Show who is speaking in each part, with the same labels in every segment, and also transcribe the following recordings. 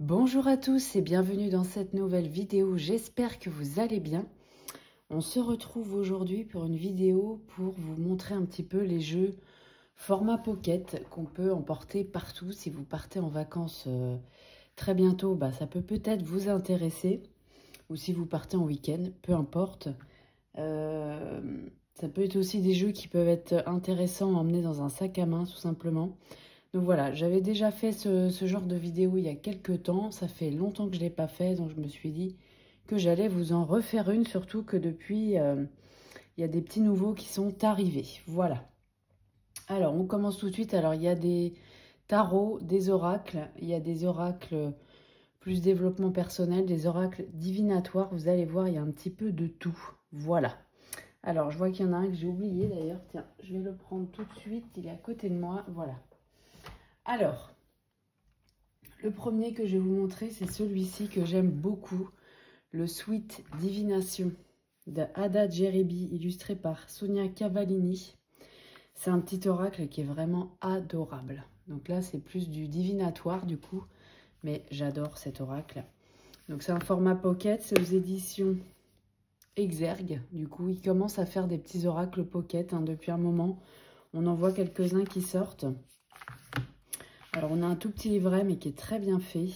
Speaker 1: Bonjour à tous et bienvenue dans cette nouvelle vidéo, j'espère que vous allez bien. On se retrouve aujourd'hui pour une vidéo pour vous montrer un petit peu les jeux format pocket qu'on peut emporter partout. Si vous partez en vacances très bientôt, ça peut peut-être vous intéresser. Ou si vous partez en week-end, peu importe. Ça peut être aussi des jeux qui peuvent être intéressants à emmener dans un sac à main tout simplement. Donc voilà, j'avais déjà fait ce genre de vidéo il y a quelques temps. Ça fait longtemps que je ne l'ai pas fait, donc je me suis dit que j'allais vous en refaire une. Surtout que depuis, il y a des petits nouveaux qui sont arrivés. Voilà. Alors, on commence tout de suite. Alors, il y a des tarots, des oracles. Il y a des oracles plus développement personnel, des oracles divinatoires. Vous allez voir, il y a un petit peu de tout. Voilà. Alors, je vois qu'il y en a un que j'ai oublié d'ailleurs. Tiens, je vais le prendre tout de suite. Il est à côté de moi. Voilà. Alors, le premier que je vais vous montrer, c'est celui-ci que j'aime beaucoup, le Sweet Divination de Ada Jerebi, illustré par Sonia Cavallini. C'est un petit oracle qui est vraiment adorable. Donc là, c'est plus du divinatoire du coup, mais j'adore cet oracle. Donc c'est un format pocket, c'est aux éditions Exergue. Du coup, il commence à faire des petits oracles pocket depuis un moment. On en voit quelques-uns qui sortent. Alors, on a un tout petit livret, mais qui est très bien fait.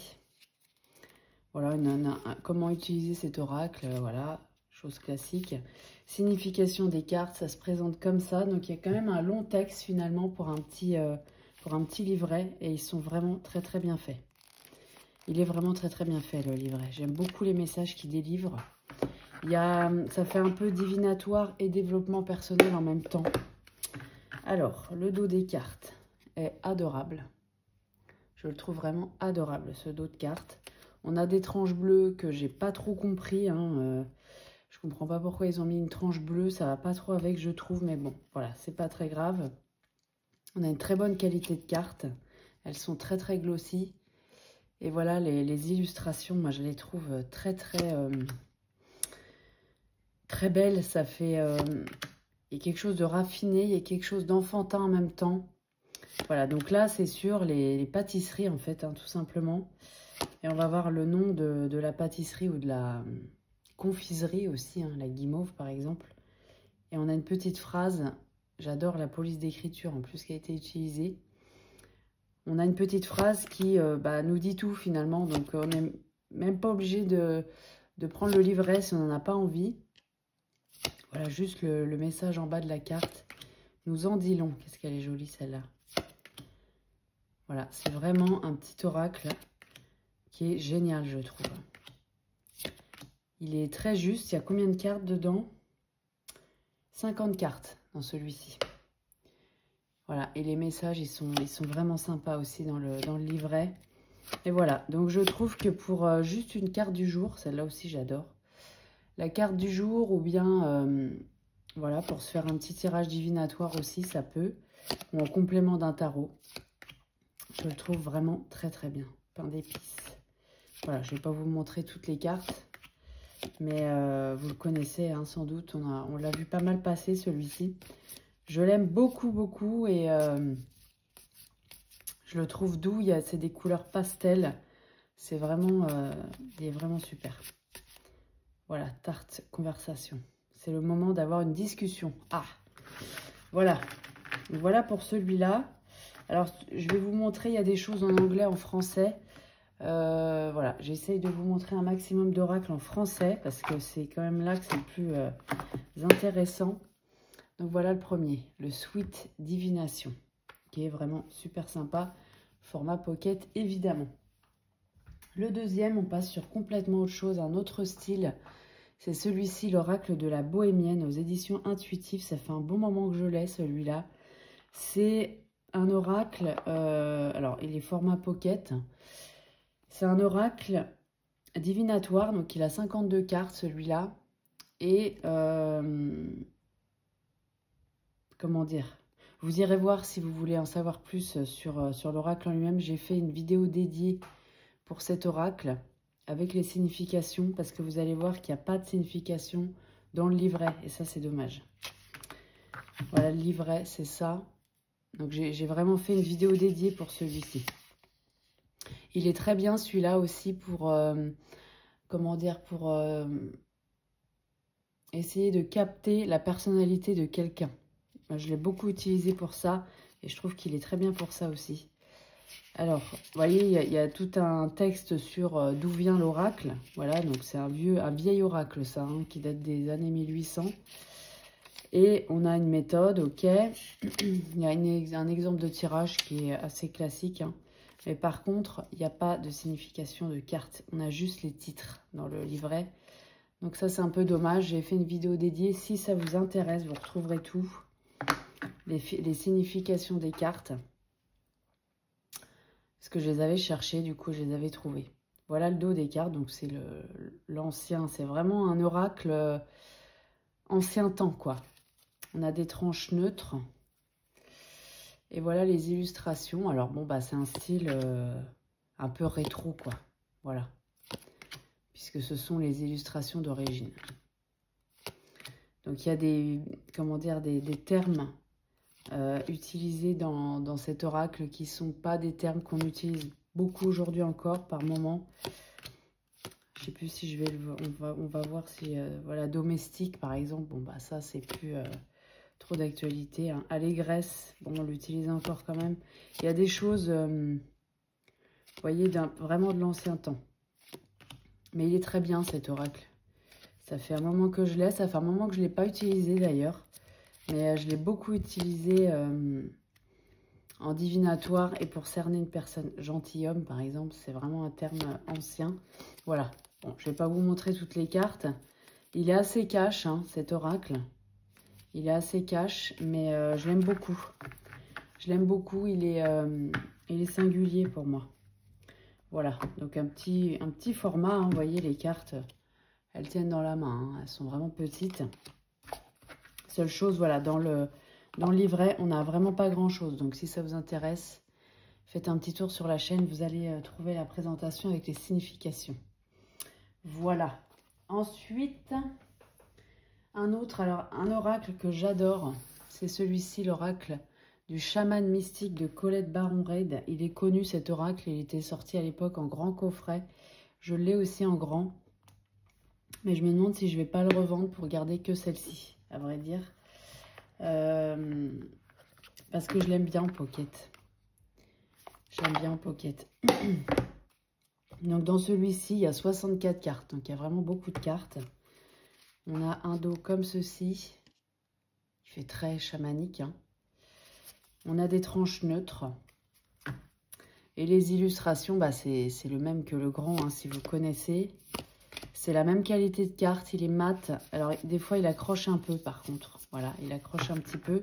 Speaker 1: Voilà, comment utiliser cet oracle, voilà, chose classique. Signification des cartes, ça se présente comme ça. Donc, il y a quand même un long texte, finalement, pour un petit livret. Et ils sont vraiment très, très bien faits. Il est vraiment très, très bien fait, le livret. J'aime beaucoup les messages qu'il délivre. Ça fait un peu divinatoire et développement personnel en même temps. Alors, le dos des cartes est adorable. Je le trouve vraiment adorable, ce dos de cartes. On a des tranches bleues que j'ai pas trop compris. Je comprends pas pourquoi ils ont mis une tranche bleue. Ça va pas trop avec, je trouve. Mais bon, voilà, c'est pas très grave. On a une très bonne qualité de cartes. Elles sont très, très glossy. Et voilà, les illustrations, moi, je les trouve très, très, très belles. Ça fait... il y a quelque chose de raffiné. Il y a quelque chose d'enfantin en même temps. Voilà, donc là, c'est sur les pâtisseries, en fait, tout simplement. Et on va voir le nom de la pâtisserie ou de la confiserie aussi, la guimauve, par exemple. Et on a une petite phrase. J'adore la police d'écriture, en plus, qui a été utilisée. On a une petite phrase qui nous dit tout, finalement. Donc, on n'est même pas obligé de prendre le livret si on n'en a pas envie. Voilà, juste le message en bas de la carte nous en dit long. Qu'est-ce qu'elle est jolie, celle-là. Voilà, c'est vraiment un petit oracle qui est génial, je trouve. Il est très juste. Il y a combien de cartes dedans? 50 cartes dans celui-ci. Voilà, et les messages, ils sont vraiment sympas aussi dans le livret. Et voilà, donc je trouve que pour juste une carte du jour, celle-là aussi j'adore. La carte du jour ou bien, voilà, pour se faire un petit tirage divinatoire aussi, ça peut. Ou en complément d'un tarot. Je le trouve vraiment très très bien. Pain d'épices. Voilà, je ne vais pas vous montrer toutes les cartes. Mais vous le connaissez sans doute. On l'a vu pas mal passer celui-ci. Je l'aime beaucoup beaucoup. Et je le trouve doux. C'est des couleurs pastel. C'est vraiment, il est vraiment super. Voilà, tarte conversation. C'est le moment d'avoir une discussion. Ah, voilà. Donc, voilà pour celui-là. Alors, je vais vous montrer, il y a des choses en anglais, en français. Voilà, j'essaye de vous montrer un maximum d'oracles en français. Parce que c'est quand même là que c'est le plus intéressant. Donc voilà le premier, le Sweet Divination. Qui est vraiment super sympa. Format pocket, évidemment. Le deuxième, on passe sur complètement autre chose, un autre style. C'est celui-ci, l'oracle de la bohémienne aux éditions intuitives. Ça fait un bon moment que je l'ai, celui-là. C'est un oracle, alors il est format pocket. C'est un oracle divinatoire, donc il a 52 cartes, celui-là. Et, comment dire, vous irez voir si vous voulez en savoir plus sur l'oracle en lui-même. J'ai fait une vidéo dédiée pour cet oracle avec les significations, parce que vous allez voir qu'il n'y a pas de signification dans le livret, et ça c'est dommage. Voilà, le livret, c'est ça. Donc j'ai vraiment fait une vidéo dédiée pour celui-ci. Il est très bien celui-là aussi pour, comment dire, pour essayer de capter la personnalité de quelqu'un. Je l'ai beaucoup utilisé pour ça et je trouve qu'il est très bien pour ça aussi. Alors, vous voyez, il y a tout un texte sur d'où vient l'oracle. Voilà, donc c'est un vieil oracle, ça, hein, qui date des années 1800. Et on a une méthode, ok. Il y a un exemple de tirage qui est assez classique, hein. Mais par contre, il n'y a pas de signification de carte. On a juste les titres dans le livret. Donc ça, c'est un peu dommage. J'ai fait une vidéo dédiée. Si ça vous intéresse, vous retrouverez tout. Les significations des cartes. Parce que je les avais cherchées, du coup, je les avais trouvées. Voilà le dos des cartes. Donc c'est l'ancien. C'est vraiment un oracle ancien temps, quoi. On a des tranches neutres. Et voilà les illustrations. Alors bon, bah c'est un style un peu rétro, quoi. Voilà. Puisque ce sont les illustrations d'origine. Donc il y a des, comment dire, des termes utilisés dans cet oracle qui ne sont pas des termes qu'on utilise beaucoup aujourd'hui encore, par moment. Je ne sais plus si je vais on va voir si, voilà, domestique par exemple. Bon, bah ça c'est plus trop d'actualité, hein. Allégresse, bon, on l'utilise encore quand même. Il y a des choses, vous voyez, vraiment de l'ancien temps. Mais il est très bien cet oracle. Ça fait un moment que je l'ai, ça fait un moment que je ne l'ai pas utilisé d'ailleurs. Mais je l'ai beaucoup utilisé en divinatoire et pour cerner une personne. Gentilhomme par exemple, c'est vraiment un terme ancien. Voilà, bon, je ne vais pas vous montrer toutes les cartes. Il est assez cash, hein, cet oracle. Il est assez cash, mais je l'aime beaucoup. Je l'aime beaucoup, il est singulier pour moi. Voilà, donc un petit format, hein, vous voyez les cartes, elles tiennent dans la main, hein, elles sont vraiment petites. Seule chose, voilà, dans le livret, on n'a vraiment pas grand chose. Donc si ça vous intéresse, faites un petit tour sur la chaîne, vous allez trouver la présentation avec les significations. Voilà. Ensuite, un autre, alors un oracle que j'adore, c'est celui-ci, l'oracle du chaman mystique de Colette Baron-Reid. Il est connu cet oracle, il était sorti à l'époque en grand coffret. Je l'ai aussi en grand. Mais je me demande si je ne vais pas le revendre pour garder que celle-ci, à vrai dire. Parce que je l'aime bien en pocket. J'aime bien en pocket. Donc dans celui-ci, il y a 64 cartes. Donc il y a vraiment beaucoup de cartes. On a un dos comme ceci. Il fait très chamanique, hein. On a des tranches neutres. Et les illustrations, bah, c'est le même que le grand, hein, si vous connaissez. C'est la même qualité de carte, il est mat. Alors, des fois, il accroche un peu, par contre. Voilà, il accroche un petit peu.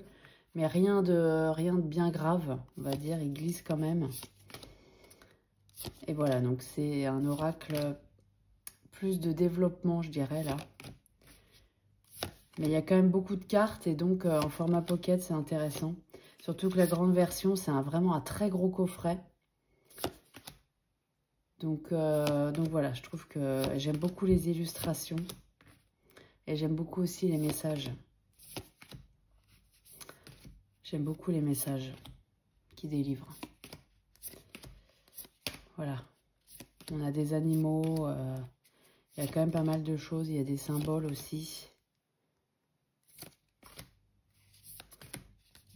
Speaker 1: Mais rien de bien grave, on va dire. Il glisse quand même. Et voilà, donc c'est un oracle plus de développement, je dirais, là. Mais il y a quand même beaucoup de cartes. Et donc, en format pocket, c'est intéressant. Surtout que la grande version, c'est vraiment un très gros coffret. Donc voilà, je trouve que j'aime beaucoup les illustrations. Et j'aime beaucoup aussi les messages. J'aime beaucoup les messages qui délivrent. Voilà. On a des animaux. Il y a quand même pas mal de choses. Il y a des symboles aussi.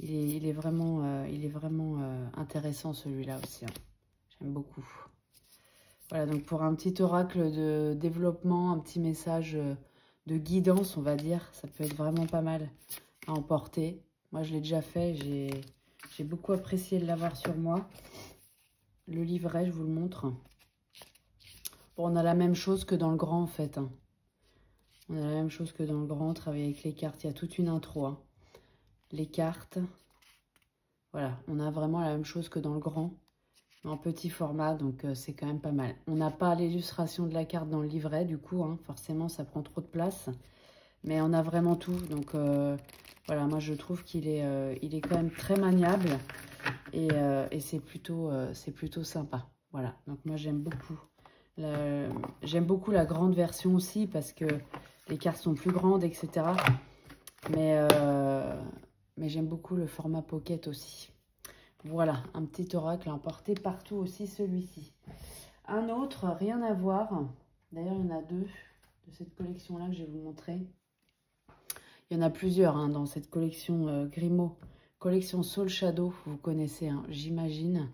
Speaker 1: Il est vraiment intéressant celui-là aussi, hein. J'aime beaucoup. Voilà, donc pour un petit oracle de développement, un petit message de guidance, on va dire, ça peut être vraiment pas mal à emporter. Moi, je l'ai déjà fait, j'ai beaucoup apprécié de l'avoir sur moi. Le livret, je vous le montre. Bon, on a la même chose que dans le grand, en fait, hein. On a la même chose que dans le grand, travailler avec les cartes. Il y a toute une intro, hein. Les cartes, voilà, on a vraiment la même chose que dans le grand. En petit format, donc c'est quand même pas mal. On n'a pas l'illustration de la carte dans le livret, du coup, hein, forcément, ça prend trop de place. Mais on a vraiment tout, donc voilà, moi je trouve qu'il est, il est quand même très maniable. Et c'est plutôt sympa. Voilà, donc moi j'aime beaucoup. J'aime beaucoup la grande version aussi, parce que les cartes sont plus grandes, etc. Mais j'aime beaucoup le format pocket aussi. Voilà, un petit oracle emporté partout aussi, celui-ci. Un autre, rien à voir. D'ailleurs, il y en a deux de cette collection-là que je vais vous montrer. Il y en a plusieurs hein, dans cette collection Grimaud. Collection Soul Shadow, vous connaissez, hein, j'imagine.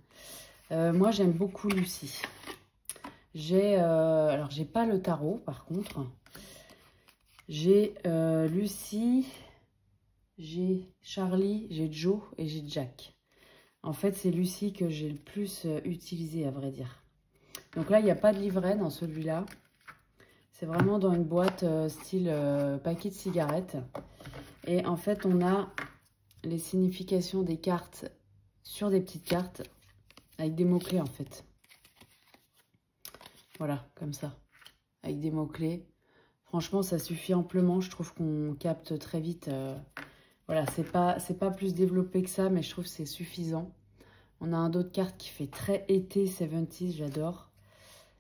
Speaker 1: Moi, j'aime beaucoup Lucie. Alors, j'ai pas le tarot, par contre. J'ai Lucie, j'ai Charlie, j'ai Joe et j'ai Jack. En fait, c'est Lucie que j'ai le plus utilisé, à vrai dire. Donc là, il n'y a pas de livret dans celui-là. C'est vraiment dans une boîte style paquet de cigarettes. Et en fait, on a les significations des cartes sur des petites cartes avec des mots-clés, en fait. Voilà, comme ça, avec des mots-clés. Franchement, ça suffit amplement. Je trouve qu'on capte très vite. Voilà, c'est pas plus développé que ça, mais je trouve que c'est suffisant. On a un dos de carte qui fait très été 70s, j'adore.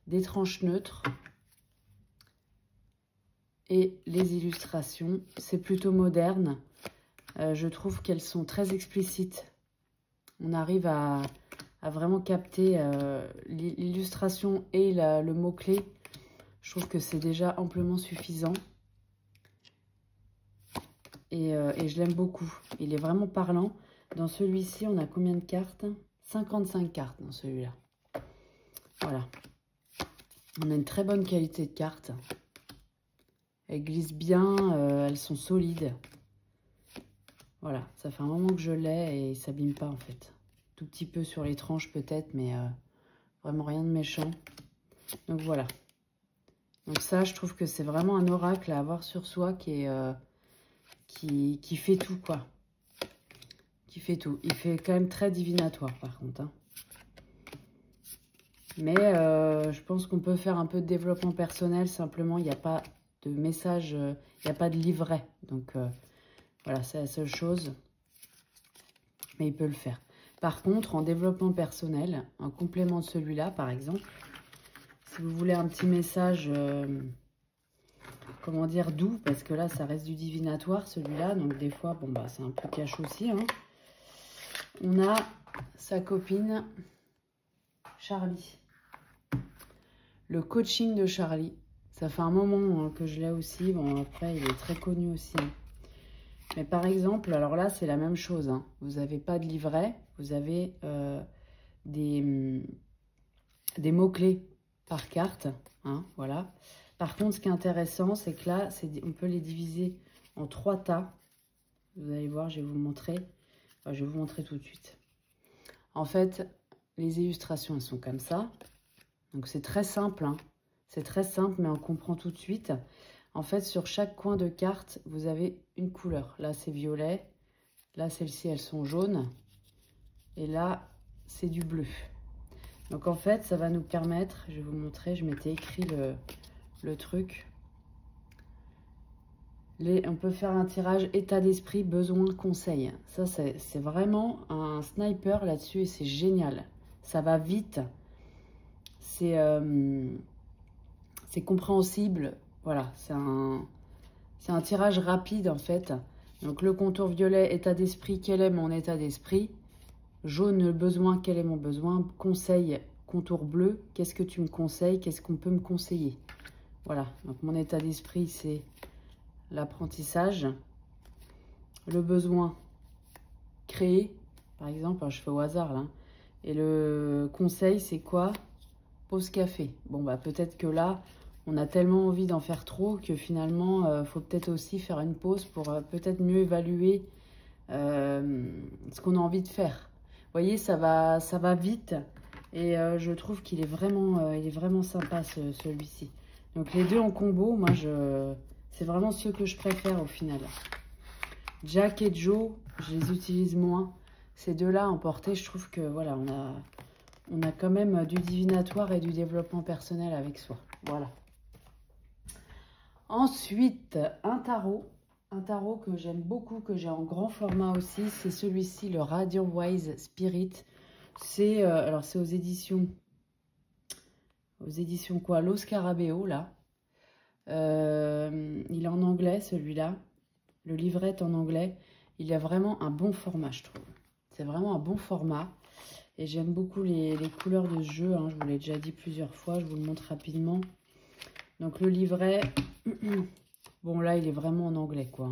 Speaker 1: Des tranches neutres. Et les illustrations, c'est plutôt moderne. Je trouve qu'elles sont très explicites. On arrive à vraiment capter l'illustration et le mot-clé. Je trouve que c'est déjà amplement suffisant. Et je l'aime beaucoup. Il est vraiment parlant. Dans celui-ci, on a combien de cartes? 55 cartes dans celui-là. Voilà. On a une très bonne qualité de cartes. Elles glissent bien, elles sont solides. Voilà, ça fait un moment que je l'ai et il ne s'abîme pas en fait. Tout petit peu sur les tranches peut-être, mais vraiment rien de méchant. Donc voilà. Donc ça, je trouve que c'est vraiment un oracle à avoir sur soi qui fait tout, quoi. Qui fait tout. Il fait quand même très divinatoire, par contre. Hein. Mais je pense qu'on peut faire un peu de développement personnel. Simplement, il n'y a pas de message, il n'y a pas de livret. Donc voilà, c'est la seule chose. Mais il peut le faire. Par contre, en développement personnel, en complément de celui-là, par exemple, si vous voulez un petit message... comment dire, doux, parce que là, ça reste du divinatoire, celui-là. Donc, des fois, bon, bah, c'est un peu cash aussi. Hein. On a sa copine, Charlie. Le coaching de Charlie. Ça fait un moment hein, que je l'ai aussi. Bon, après, il est très connu aussi. Mais par exemple, alors là, c'est la même chose. Hein. Vous n'avez pas de livret. Vous avez des mots-clés par carte. Hein, voilà. Par contre, ce qui est intéressant, c'est que là, on peut les diviser en 3 tas. Vous allez voir, je vais vous montrer. Enfin, je vais vous montrer tout de suite. En fait, les illustrations, elles sont comme ça. Donc, c'est très simple. Hein. C'est très simple, mais on comprend tout de suite. En fait, sur chaque coin de carte, vous avez une couleur. Là, c'est violet. Là, celles-ci, elles sont jaunes. Et là, c'est du bleu. Donc, en fait, ça va nous permettre... Je vais vous montrer, je m'étais écrit le truc. On peut faire un tirage état d'esprit, besoin, conseil. Ça, c'est vraiment un sniper là-dessus et c'est génial. Ça va vite. C'est compréhensible. Voilà, c'est un tirage rapide en fait. Donc le contour violet, état d'esprit, quel est mon état d'esprit? Jaune, le besoin, quel est mon besoin? Conseil, contour bleu, qu'est-ce que tu me conseilles? Qu'est-ce qu'on peut me conseiller? Voilà, donc mon état d'esprit, c'est l'apprentissage. Le besoin, créer, par exemple, je fais au hasard là. Et le conseil, c'est quoi? Pause café. Bon, bah peut-être que là, on a tellement envie d'en faire trop que finalement, faut peut-être aussi faire une pause pour peut-être mieux évaluer ce qu'on a envie de faire. Vous voyez, ça va vite. Et je trouve qu'il est vraiment sympa celui-ci. Donc les deux en combo, moi c'est vraiment ceux que je préfère au final. Jack et Joe, je les utilise moins. Ces deux-là emportés, je trouve que voilà, on a quand même du divinatoire et du développement personnel avec soi. Voilà. Ensuite, un tarot. Un tarot que j'aime beaucoup, que j'ai en grand format aussi. C'est celui-ci, le Radiant Wise Spirit. Alors c'est aux éditions quoi? Lo Scarabeo, là. Il est en anglais, celui-là. Le livret est en anglais. Il a vraiment un bon format, je trouve. C'est vraiment un bon format. Et j'aime beaucoup les couleurs de ce jeu, hein. Je vous l'ai déjà dit plusieurs fois, je vous le montre rapidement. Donc le livret, bon là il est vraiment en anglais quoi.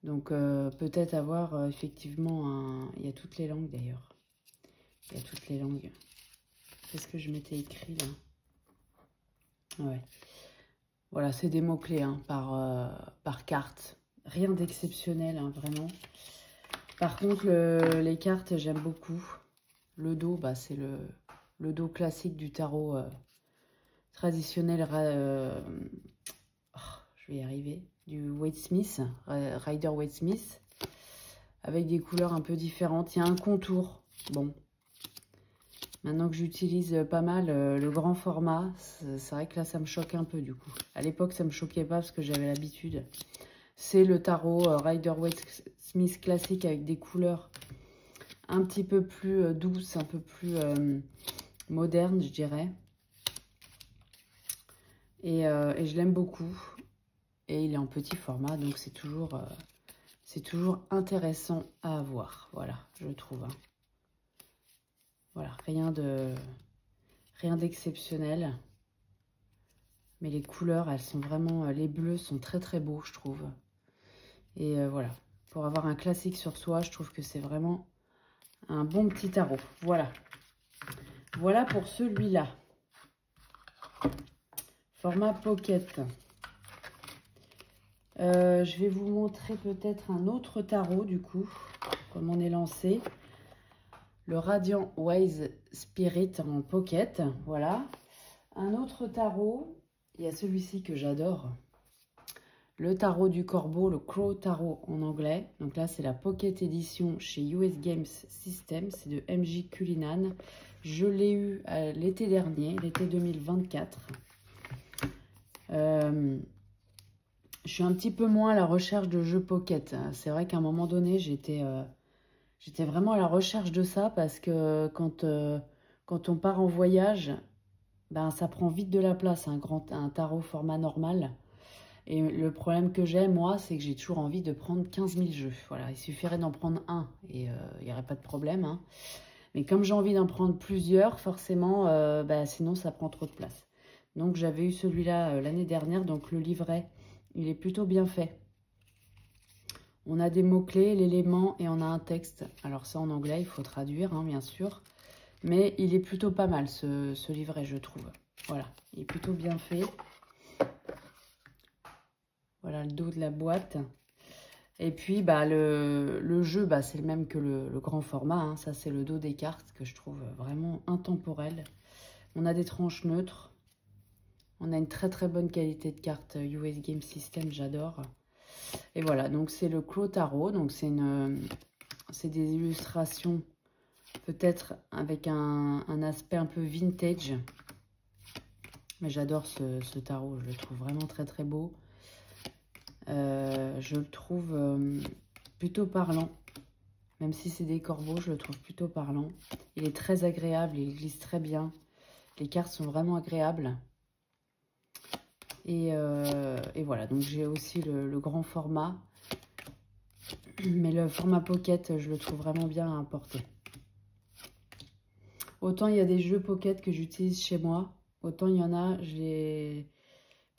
Speaker 1: Donc peut-être avoir effectivement un... Il y a toutes les langues d'ailleurs. Il y a toutes les langues. Qu'est-ce que je m'étais écrit là? Ouais. Voilà, c'est des mots-clés hein, par carte. Rien d'exceptionnel, hein, vraiment. Par contre, les cartes, j'aime beaucoup. Le dos, bah, c'est le dos classique du tarot traditionnel. Je vais y arriver. Du Waite Smith, Rider Waite Smith. Avec des couleurs un peu différentes. Il y a un contour. Bon. Maintenant que j'utilise pas mal le grand format, c'est vrai que là, ça me choque un peu du coup. À l'époque, ça me choquait pas parce que j'avais l'habitude. C'est le tarot Rider Waite Smith classique avec des couleurs un petit peu plus douces, un peu plus modernes, je dirais. Et je l'aime beaucoup. Et il est en petit format, donc c'est toujours intéressant à avoir. Voilà, je trouve. Hein. Voilà, rien d'exceptionnel. Mais les couleurs, elles sont vraiment... Les bleus sont très très beaux, je trouve. Et voilà, pour avoir un classique sur soi, je trouve que c'est vraiment un bon petit tarot. Voilà. Voilà pour celui-là. Format pocket. Je vais vous montrer peut-être un autre tarot, du coup, comme on est lancé. Le Radiant Wise Spirit en pocket, voilà. Un autre tarot, il y a celui-ci que j'adore. Le tarot du corbeau, le Crow Tarot en anglais. Donc là, c'est la Pocket Edition chez US Games System. C'est de MJ Cullinan. Je l'ai eu l'été dernier, l'été 2024. Je suis un petit peu moins à la recherche de jeux pocket. C'est vrai qu'à un moment donné, j'étais vraiment à la recherche de ça parce que quand on part en voyage, ben, ça prend vite de la place, un tarot format normal. Et le problème que j'ai, moi, c'est que j'ai toujours envie de prendre 15 000 jeux. Voilà, il suffirait d'en prendre un et il n'y aurait pas de problème. Hein. Mais comme j'ai envie d'en prendre plusieurs, forcément, bah, sinon ça prend trop de place. Donc j'avais eu celui-là l'année dernière, donc le livret, il est plutôt bien fait. On a des mots-clés, l'élément et on a un texte. Alors ça en anglais, il faut traduire, hein, bien sûr. Mais il est plutôt pas mal ce livret, je trouve. Voilà, il est plutôt bien fait. Voilà le dos de la boîte. Et puis, bah, le jeu, bah, c'est le même que le grand format. Hein. Ça, c'est le dos des cartes que je trouve vraiment intemporel. On a des tranches neutres. On a une très très bonne qualité de cartes US Game System, j'adore. Et voilà, donc c'est le Crow Tarot. Donc c'est des illustrations peut-être avec un aspect un peu vintage. Mais j'adore ce tarot, je le trouve vraiment très très beau. Je le trouve plutôt parlant. Même si c'est des corbeaux, je le trouve plutôt parlant. Il est très agréable, il glisse très bien. Les cartes sont vraiment agréables. Et voilà, donc j'ai aussi le grand format. Mais le format pocket, je le trouve vraiment bien à porter. Autant il y a des jeux pocket que j'utilise chez moi, autant il y en a,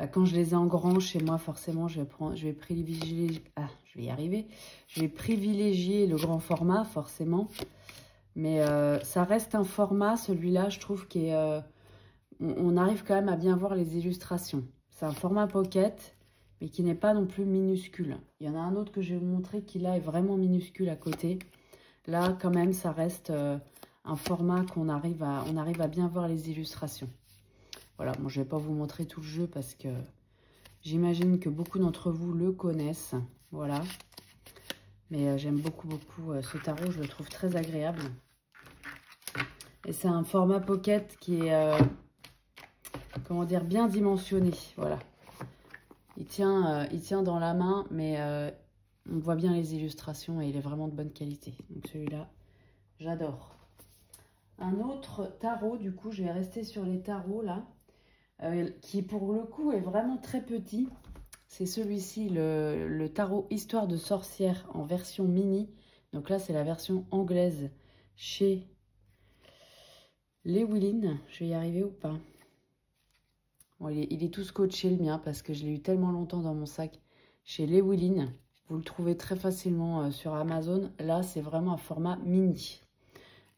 Speaker 1: quand je les ai en grand chez moi, forcément, je vais privilégier... Ah, je vais y arriver. Je vais privilégier le grand format, forcément. Mais ça reste un format, celui-là, je trouve on arrive quand même à bien voir les illustrations. C'est un format pocket, mais qui n'est pas non plus minuscule. Il y en a un autre que je vais vous montrer qui, là, est vraiment minuscule à côté. Là, quand même, ça reste un format qu'on arrive à bien voir les illustrations. Voilà, bon, je ne vais pas vous montrer tout le jeu parce que j'imagine que beaucoup d'entre vous le connaissent. Voilà. Mais j'aime beaucoup, beaucoup ce tarot. Je le trouve très agréable. Et c'est un format pocket qui est, comment dire, bien dimensionné. Voilà. Il tient dans la main, mais on voit bien les illustrations et il est vraiment de bonne qualité. Donc celui-là, j'adore. Un autre tarot, du coup, je vais rester sur les tarots là. Qui pour le coup est vraiment très petit. C'est celui-ci, le tarot Histoire de sorcière en version mini Donc là, c'est la version anglaise chez Llewellyn. Je vais y arriver ou pas? Bon, il est tout scotché le mien parce que je l'ai eu tellement longtemps dans mon sac. Chez Llewellyn, vous le trouvez très facilement sur Amazon. Là, c'est vraiment un format mini.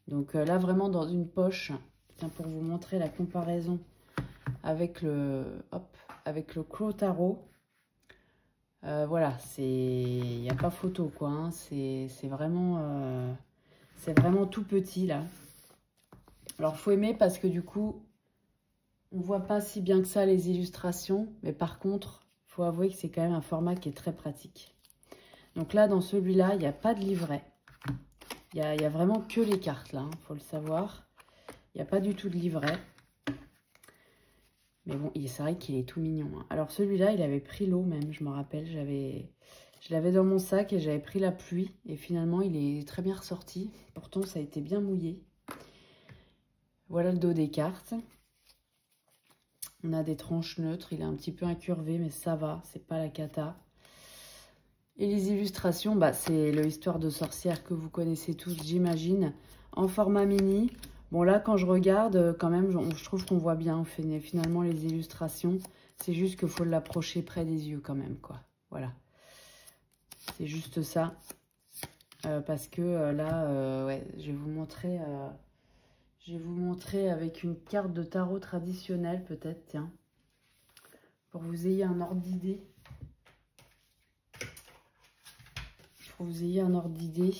Speaker 1: Donc là, vraiment dans une poche. Tiens, pour vous montrer la comparaison avec avec le Crow Tarot. Voilà, il n'y a pas photo quoi. Hein. C'est vraiment tout petit là. Alors, faut aimer parce que du coup, on voit pas si bien que ça les illustrations. Mais par contre, il faut avouer que c'est quand même un format qui est très pratique. Donc là, dans celui-là, il n'y a pas de livret. Il y a vraiment que les cartes là, faut le savoir. Il n'y a pas du tout de livret. Mais bon, c'est vrai qu'il est tout mignon. Hein. Alors celui-là, il avait pris l'eau même, je me rappelle. Je l'avais dans mon sac et j'avais pris la pluie. Et finalement, il est très bien ressorti. Pourtant, ça a été bien mouillé. Voilà le dos des cartes. On a des tranches neutres. Il est un petit peu incurvé, mais ça va. C'est pas la cata. Et les illustrations, bah, c'est le Histoire de sorcière que vous connaissez tous, j'imagine. En format mini. Bon, là, quand je regarde, quand même, je trouve qu'on voit bien finalement les illustrations. C'est juste qu'il faut l'approcher près des yeux quand même, quoi. Voilà. C'est juste ça. Parce que là, ouais, je vais vous montrer avec une carte de tarot traditionnelle, peut-être, tiens. Pour que vous ayez un ordre d'idée. Pour que vous ayez un ordre d'idée.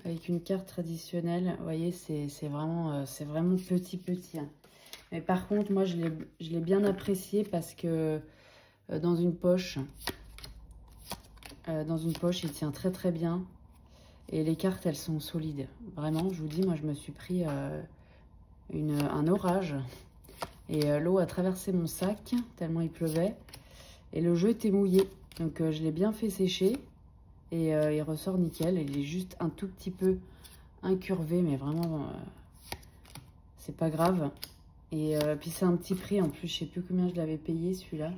Speaker 1: Avec une carte traditionnelle, vous voyez, c'est vraiment petit. Hein. Mais par contre, moi, je l'ai bien apprécié parce que dans une poche, il tient très bien. Et les cartes, elles sont solides. Vraiment, je vous dis, moi, je me suis pris un orage. Et l'eau a traversé mon sac, tellement il pleuvait. Et le jeu était mouillé. Donc, je l'ai bien fait sécher. Et il ressort nickel. Il est juste un tout petit peu incurvé, mais vraiment, c'est pas grave. Et puis c'est un petit prix en plus. Je sais plus combien je l'avais payé celui-là.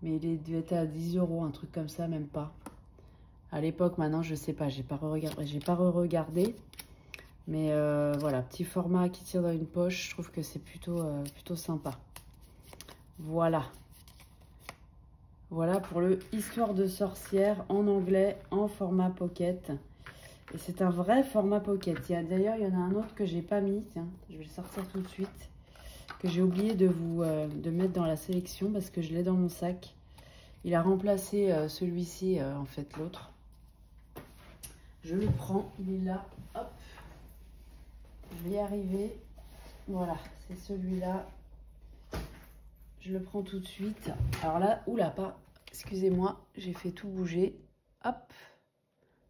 Speaker 1: Mais il devait être à 10 €, un truc comme ça, même pas. À l'époque, maintenant, je sais pas. J'ai pas re-regardé. Mais voilà, petit format qui tire dans une poche. Je trouve que c'est plutôt sympa. Voilà. Voilà pour le Histoire de sorcière en anglais, en format pocket. Et c'est un vrai format pocket. D'ailleurs, il y en a un autre que j'ai pas mis. Tiens, je vais le sortir tout de suite. Que j'ai oublié de mettre dans la sélection parce que je l'ai dans mon sac. Il a remplacé celui-ci, en fait, l'autre. Je le prends, il est là. Hop. Je vais y arriver. Voilà, c'est celui-là. Je le prends tout de suite. Alors là, oula, pas. Excusez-moi, j'ai fait tout bouger. Hop.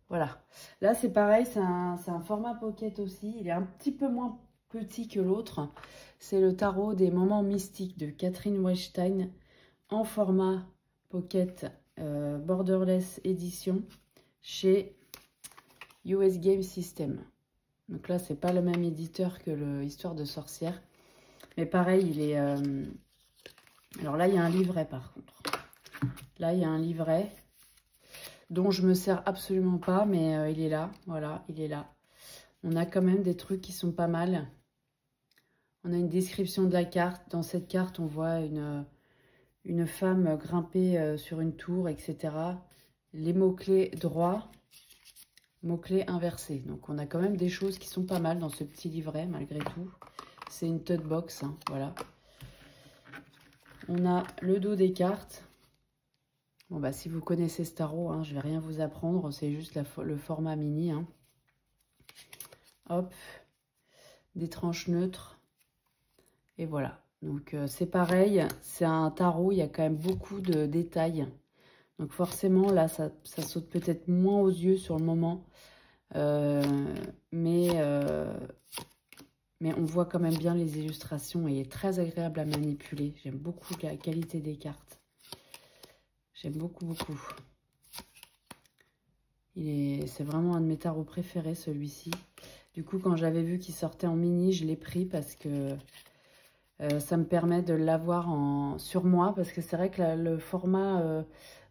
Speaker 1: Voilà. Là, c'est pareil, c'est un format pocket aussi. Il est un petit peu moins petit que l'autre. C'est le tarot des moments mystiques de Catherine Weinstein en format pocket borderless édition chez US Game System. Donc là, c'est pas le même éditeur que le Histoire de sorcière. Mais pareil, il est... Alors là, il y a un livret par contre. Là, il y a un livret dont je me sers absolument pas, mais il est là. Voilà, il est là. On a quand même des trucs qui sont pas mal. On a une description de la carte. Dans cette carte, on voit une femme grimper sur une tour, etc. Les mots-clés droits, mots-clés inversés. Donc, on a quand même des choses qui sont pas mal dans ce petit livret, malgré tout. C'est une tote box, hein, voilà. On a le dos des cartes. Bon, bah, si vous connaissez ce tarot, hein, je vais rien vous apprendre. C'est juste le format mini. Hein. Hop. Des tranches neutres. Et voilà. Donc, c'est pareil. C'est un tarot. Il y a quand même beaucoup de détails. Donc, forcément, là, ça saute peut-être moins aux yeux sur le moment. Mais on voit quand même bien les illustrations. Et il est très agréable à manipuler. J'aime beaucoup la qualité des cartes. J'aime beaucoup. C'est vraiment un de mes tarots préférés, celui-ci. Du coup, quand j'avais vu qu'il sortait en mini, je l'ai pris parce que ça me permet de l'avoir sur moi. Parce que c'est vrai que le format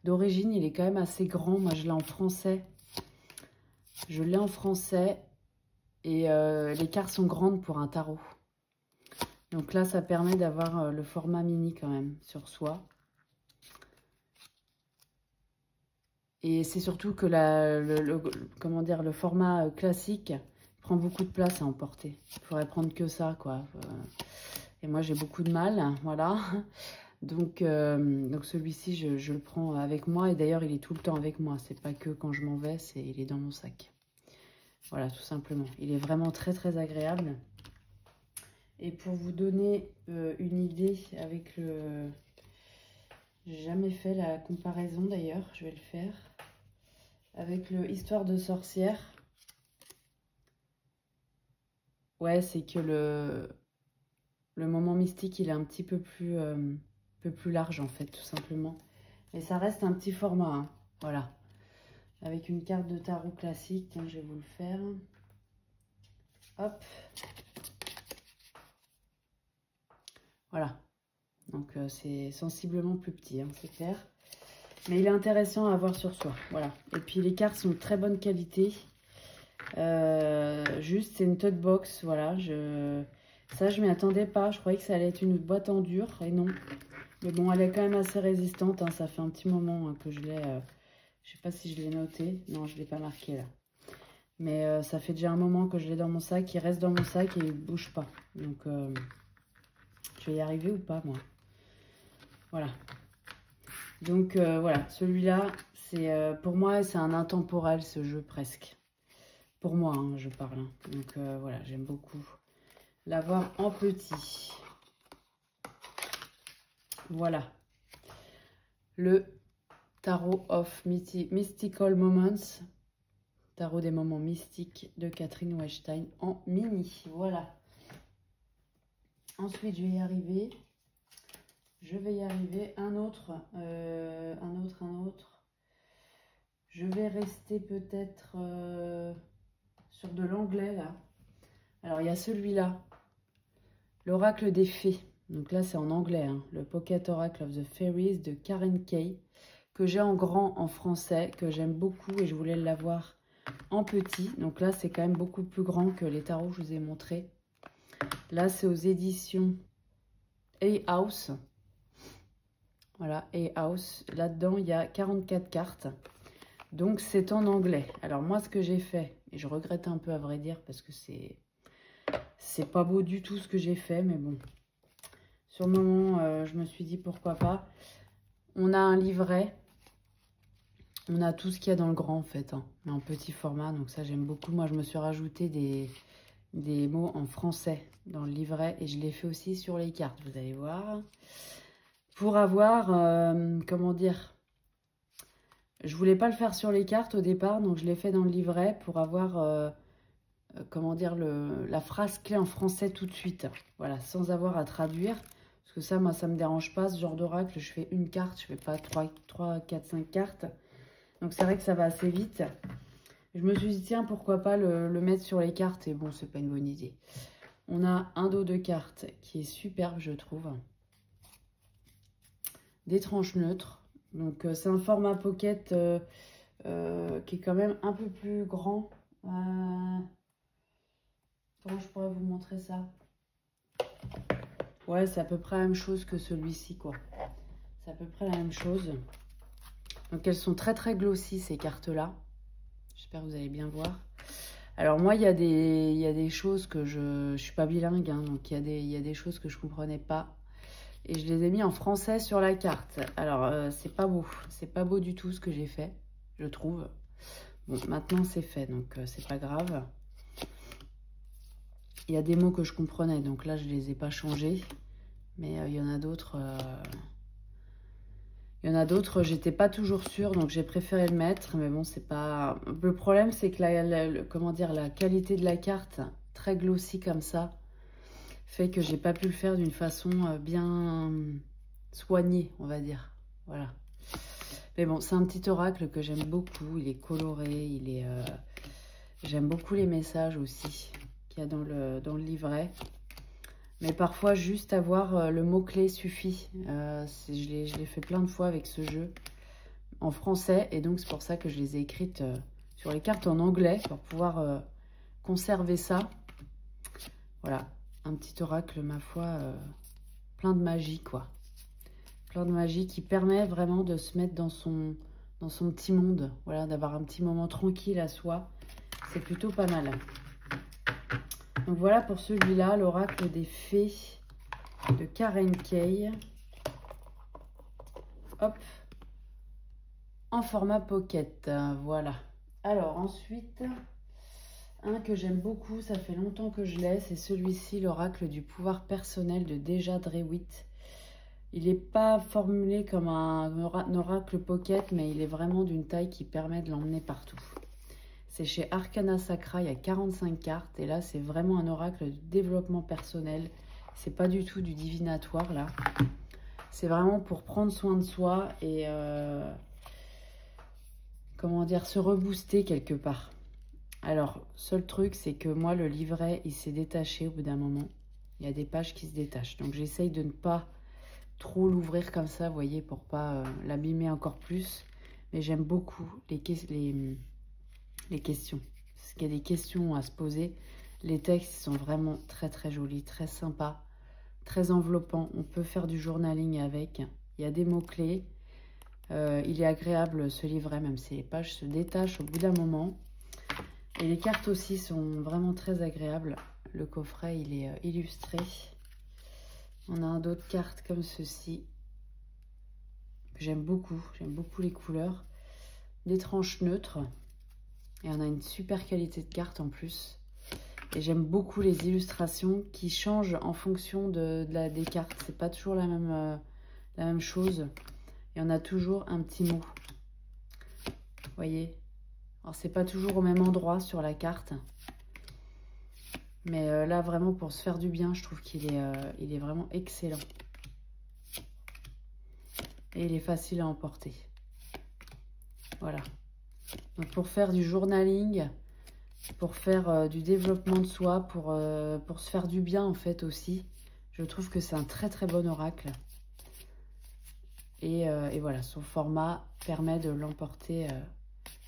Speaker 1: d'origine, il est quand même assez grand. Moi, je l'ai en français. Je l'ai en français et les cartes sont grandes pour un tarot. Donc là, ça permet d'avoir le format mini quand même sur soi. Et c'est surtout que comment dire, le format classique prend beaucoup de place à emporter. Il faudrait prendre que ça, quoi. Et moi, j'ai beaucoup de mal, voilà. Donc celui-ci, je le prends avec moi. Et d'ailleurs, il est tout le temps avec moi. C'est pas que quand je m'en vais, il est dans mon sac. Voilà, tout simplement. Il est vraiment très, très agréable. Et pour vous donner une idée avec le... J'ai jamais fait la comparaison d'ailleurs, je vais le faire. Avec le Histoire de sorcière. Ouais, c'est que le moment mystique, il est un petit peu plus large en fait, tout simplement. Mais ça reste un petit format, hein. Voilà. Avec une carte de tarot classique, tiens, je vais vous le faire. Hop. Voilà. Donc c'est sensiblement plus petit, hein, c'est clair. Mais il est intéressant à avoir sur soi. Voilà. Et puis les cartes sont de très bonne qualité. Juste, c'est une tote box. Voilà. Ça, je m'y attendais pas. Je croyais que ça allait être une boîte en dur. Et non. Mais bon, elle est quand même assez résistante, hein. Ça fait un petit moment hein, que je l'ai... je sais pas si je l'ai noté. Non, je ne l'ai pas marqué là. Mais ça fait déjà un moment que je l'ai dans mon sac. Il reste dans mon sac et il ne bouge pas. Donc, je vais y arriver ou pas, moi. Voilà. Donc, voilà. Celui-là, pour moi, c'est un intemporel, ce jeu, presque. Pour moi, hein, je parle. Hein. Donc, voilà, j'aime beaucoup l'avoir en petit. Voilà. Le Tarot of Mystical Moments. Tarot des moments mystiques de Catherine Weinstein en mini. Voilà. Ensuite, je vais y arriver. Un autre. Je vais rester peut-être sur de l'anglais, là. Alors, il y a celui-là. L'Oracle des Fées. Donc là, c'est en anglais. Hein. Le Pocket Oracle of the Fairies de Karen Kay. Que j'ai en grand en français. Que j'aime beaucoup et je voulais l'avoir en petit. Donc là, c'est quand même beaucoup plus grand que les tarots que je vous ai montrés. Là, c'est aux éditions A-House. Voilà, A-House. Là-dedans, il y a 44 cartes. Donc, c'est en anglais. Alors, moi, ce que j'ai fait, et je regrette un peu à vrai dire, parce que c'est pas beau du tout ce que j'ai fait, mais bon. Sur le moment, je me suis dit, pourquoi pas. On a un livret. On a tout ce qu'il y a dans le grand, en fait, hein, mais en petit format. Donc, ça, j'aime beaucoup. Moi, je me suis rajouté des mots en français dans le livret. Et je l'ai fait aussi sur les cartes, vous allez voir. Pour avoir, comment dire, je voulais pas le faire sur les cartes au départ, donc je l'ai fait dans le livret pour avoir, comment dire, la phrase clé en français tout de suite. Voilà, sans avoir à traduire. Parce que ça, moi, ça me dérange pas, ce genre d'oracle. Je fais une carte, je fais pas 3, 4, 5 cartes. Donc c'est vrai que ça va assez vite. Je me suis dit, tiens, pourquoi pas le mettre sur les cartes. Et bon, c'est pas une bonne idée. On a un dos de cartes qui est superbe, je trouve. Des tranches neutres. Donc, c'est un format pocket qui est quand même un peu plus grand. Comment je pourrais vous montrer ça? Ouais, c'est à peu près la même chose que celui-ci, quoi. C'est à peu près la même chose. Donc, elles sont très, très glossy, ces cartes-là. J'espère que vous allez bien voir. Alors, moi, il y a des choses que je suis pas bilingue, hein, donc il y a des choses que je comprenais pas. Et je les ai mis en français sur la carte. Alors, c'est pas beau. C'est pas beau du tout ce que j'ai fait, je trouve. Bon, maintenant, c'est fait, donc c'est pas grave. Il y a des mots que je comprenais, donc là, je les ai pas changés. Mais il y en a d'autres... j'étais pas toujours sûre, donc j'ai préféré le mettre. Mais bon, c'est pas... Le problème, c'est que comment dire, la qualité de la carte, très glossy comme ça, fait que j'ai pas pu le faire d'une façon bien soignée, on va dire. Voilà. Mais bon, c'est un petit oracle que j'aime beaucoup. Il est coloré, j'aime beaucoup les messages aussi qu'il y a dans le livret. Mais parfois, juste avoir le mot-clé suffit. Je l'ai fait plein de fois avec ce jeu en français. Et donc, c'est pour ça que je les ai écrites sur les cartes en anglais pour pouvoir conserver ça. Voilà, un petit oracle, ma foi, plein de magie, quoi. Plein de magie qui permet vraiment de se mettre dans son petit monde. Voilà, d'avoir un petit moment tranquille à soi. C'est plutôt pas mal. Donc voilà pour celui-là, l'oracle des fées de Karen Kay. Hop. En format pocket. Voilà. Alors ensuite, un que j'aime beaucoup, ça fait longtemps que je l'ai, c'est celui-ci, l'oracle du pouvoir personnel de Deja Drewitt. Il n'est pas formulé comme un oracle pocket, mais il est vraiment d'une taille qui permet de l'emmener partout. C'est chez Arcana Sacra, il y a 45 cartes. Et là, c'est vraiment un oracle de développement personnel. C'est pas du tout du divinatoire, là. C'est vraiment pour prendre soin de soi et, comment dire, se rebooster quelque part. Alors, seul truc, c'est que moi, le livret, il s'est détaché au bout d'un moment. Il y a des pages qui se détachent. Donc, j'essaye de ne pas trop l'ouvrir comme ça, vous voyez, pour pas l'abîmer encore plus. Mais j'aime beaucoup les questions. Parce qu'il y a des questions à se poser. Les textes sont vraiment très très jolis, très sympas, très enveloppants. On peut faire du journaling avec. Il y a des mots-clés. Il est agréable ce livret, même si les pages se détachent au bout d'un moment. Et les cartes aussi sont vraiment très agréables. Le coffret, il est illustré. On a d'autres cartes comme ceci. J'aime beaucoup les couleurs. Des tranches neutres. Et on a une super qualité de carte en plus. Et j'aime beaucoup les illustrations qui changent en fonction des cartes. C'est pas toujours la même chose. Et on a toujours un petit mot. Vous voyez? Alors c'est pas toujours au même endroit sur la carte. Mais là vraiment pour se faire du bien, je trouve qu'il est vraiment excellent. Et il est facile à emporter. Voilà. Donc pour faire du journaling, pour faire du développement de soi, pour se faire du bien en fait aussi, je trouve que c'est un très très bon oracle. Et voilà, son format permet de l'emporter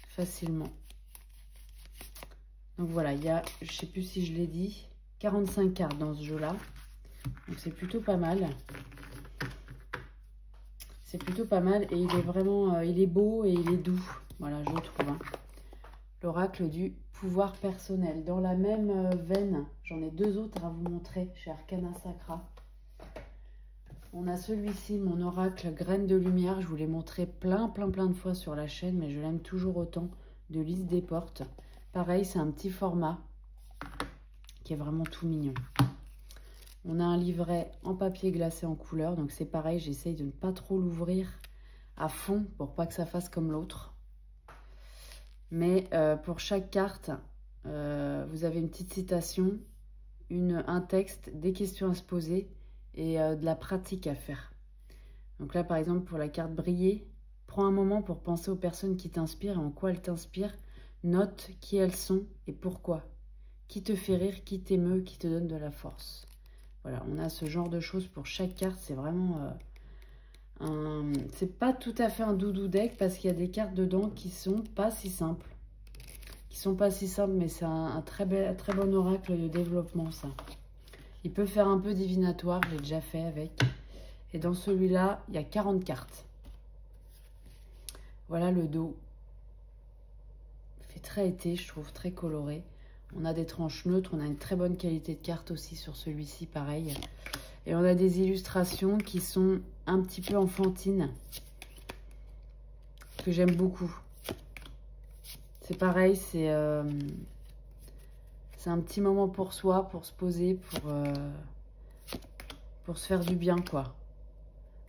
Speaker 1: facilement. Donc voilà, il y a, je ne sais plus si je l'ai dit, 45 cartes dans ce jeu-là. Donc c'est plutôt pas mal. C'est plutôt pas mal et il est vraiment, il est beau et il est doux. Voilà, je trouve. Hein. L'oracle du pouvoir personnel. Dans la même veine, j'en ai deux autres à vous montrer chez Arcana Sacra. On a celui-ci, mon oracle graine de lumière. Je vous l'ai montré plein de fois sur la chaîne, mais je l'aime toujours autant, de Lise Desportes. Pareil, c'est un petit format qui est vraiment tout mignon. On a un livret en papier glacé en couleur, donc c'est pareil, j'essaye de ne pas trop l'ouvrir à fond pour pas que ça fasse comme l'autre. Mais pour chaque carte, vous avez une petite citation, un texte, des questions à se poser et de la pratique à faire. Donc là, par exemple, pour la carte briller, prends un moment pour penser aux personnes qui t'inspirent et en quoi elles t'inspirent. Note qui elles sont et pourquoi. Qui te fait rire, qui t'émeut, qui te donne de la force. Voilà, on a ce genre de choses pour chaque carte. C'est vraiment... c'est pas tout à fait un doudou deck parce qu'il y a des cartes dedans qui sont pas si simples. Mais c'est un très bon oracle de développement, ça. Il peut faire un peu divinatoire, j'ai déjà fait avec. Et dans celui-là, il y a 40 cartes. Voilà le dos. Il fait très été, je trouve, très coloré. On a des tranches neutres, on a une très bonne qualité de carte aussi sur celui-ci, pareil. Et on a des illustrations qui sont un petit peu enfantines, que j'aime beaucoup. C'est pareil, c'est un petit moment pour soi, pour se poser, pour se faire du bien, quoi.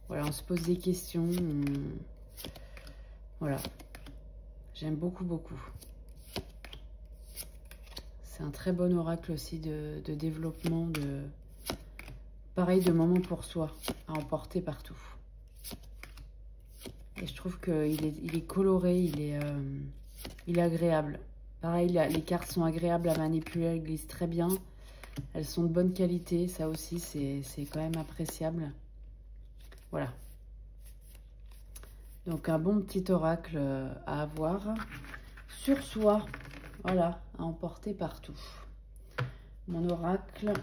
Speaker 1: Voilà, on se pose des questions. Voilà. J'aime beaucoup. C'est un très bon oracle aussi de développement, pareil, de moment pour soi, à emporter partout. Et je trouve qu'il est coloré, il est agréable. Pareil, les cartes sont agréables à manipuler, elles glissent très bien. Elles sont de bonne qualité, ça aussi, c'est quand même appréciable. Voilà. Donc, un bon petit oracle à avoir. sur soi. Voilà, à emporter partout. Mon oracle,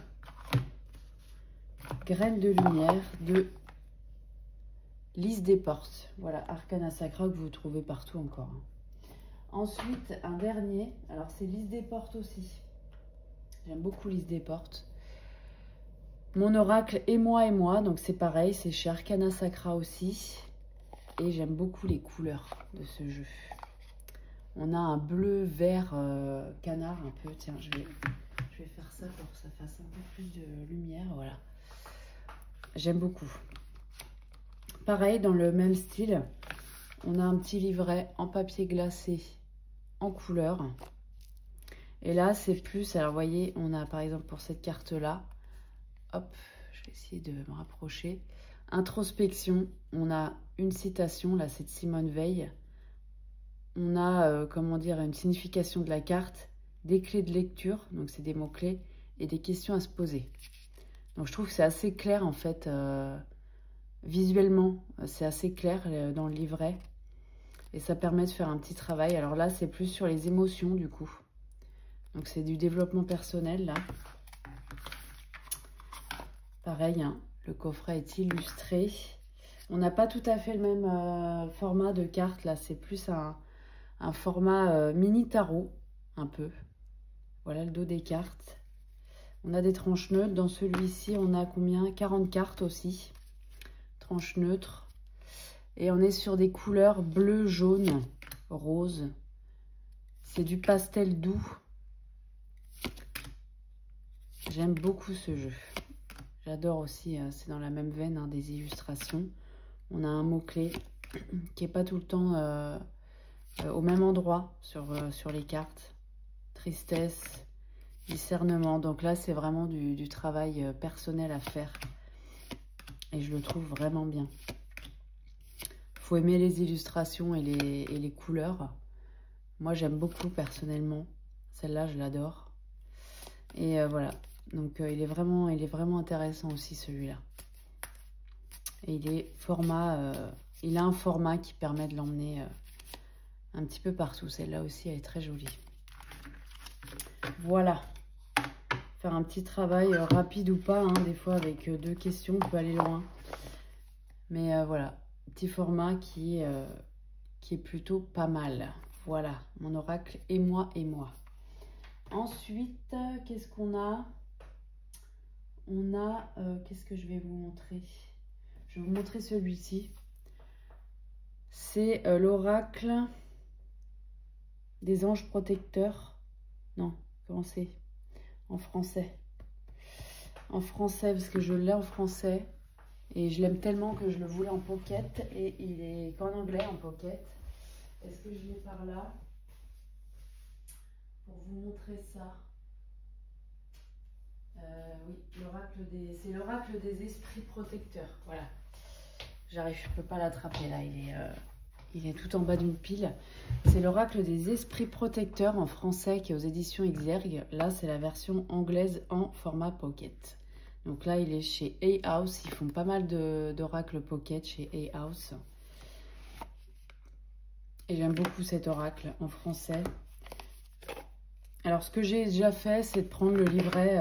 Speaker 1: graine de lumière de Lys des Portes. Voilà, Arcana Sacra que vous trouvez partout encore. Ensuite, un dernier. Alors, c'est Lys des Portes aussi. J'aime beaucoup Lys des Portes. Mon oracle et moi. Donc, c'est pareil. C'est chez Arcana Sacra aussi. Et j'aime beaucoup les couleurs de ce jeu. On a un bleu, vert, canard un peu. Tiens, je vais faire ça pour que ça fasse un peu plus de lumière. Voilà. J'aime beaucoup. Pareil, dans le même style, on a un petit livret en papier glacé en couleur. Et là, c'est plus... Alors, vous voyez, on a par exemple pour cette carte-là, hop, je vais essayer de me rapprocher. Introspection, on a une citation, là, c'est de Simone Veil. On a, comment dire, une signification de la carte, des clés de lecture, donc c'est des mots-clés, et des questions à se poser. Donc, je trouve que c'est assez clair, en fait... Visuellement, c'est assez clair dans le livret et ça permet de faire un petit travail. Alors là, c'est plus sur les émotions du coup. Donc c'est du développement personnel là. Pareil, hein, le coffret est illustré. On n'a pas tout à fait le même format de carte là. C'est plus un format mini tarot, un peu. Voilà le dos des cartes. On a des tranches neutres. Dans celui-ci, on a combien? 40 cartes aussi. Tranche neutre. Et on est sur des couleurs bleu, jaune, rose. C'est du pastel doux. J'aime beaucoup ce jeu. J'adore aussi, c'est dans la même veine hein, des illustrations. On a un mot-clé qui n'est pas tout le temps au même endroit sur les cartes. Tristesse, discernement. Donc là, c'est vraiment du travail personnel à faire. Et je le trouve vraiment bien. Faut aimer les illustrations et les couleurs. Moi, j'aime beaucoup personnellement. Celle-là, je l'adore. Et voilà. Donc, il est vraiment intéressant aussi, celui-là. Et il a un format qui permet de l'emmener un petit peu partout. Celle-là aussi, elle est très jolie. Voilà. Faire un petit travail rapide ou pas. Hein, des fois, avec 2 questions, on peut aller loin. Mais voilà. Petit format qui est plutôt pas mal. Voilà, mon oracle et moi. Ensuite, qu'est-ce qu'on a? On a, qu'est-ce que je vais vous montrer? Je vais vous montrer celui-ci. C'est l'oracle des anges protecteurs. Non, comment c'est? En français. En français, parce que je l'ai en français. Et je l'aime tellement que je le voulais en pocket. Et il est qu'en anglais en pocket. Est-ce que je l'ai par là? Pour vous montrer ça. Oui, c'est l'oracle des esprits protecteurs. Voilà. Je ne peux pas l'attraper là. Il est tout en bas d'une pile. C'est l'oracle des esprits protecteurs en français qui est aux éditions Exergue. Là, c'est la version anglaise en format pocket. Donc là, il est chez Hay House. Ils font pas mal d'oracles pocket chez Hay House. Et j'aime beaucoup cet oracle en français. Alors, ce que j'ai déjà fait, c'est de prendre le livret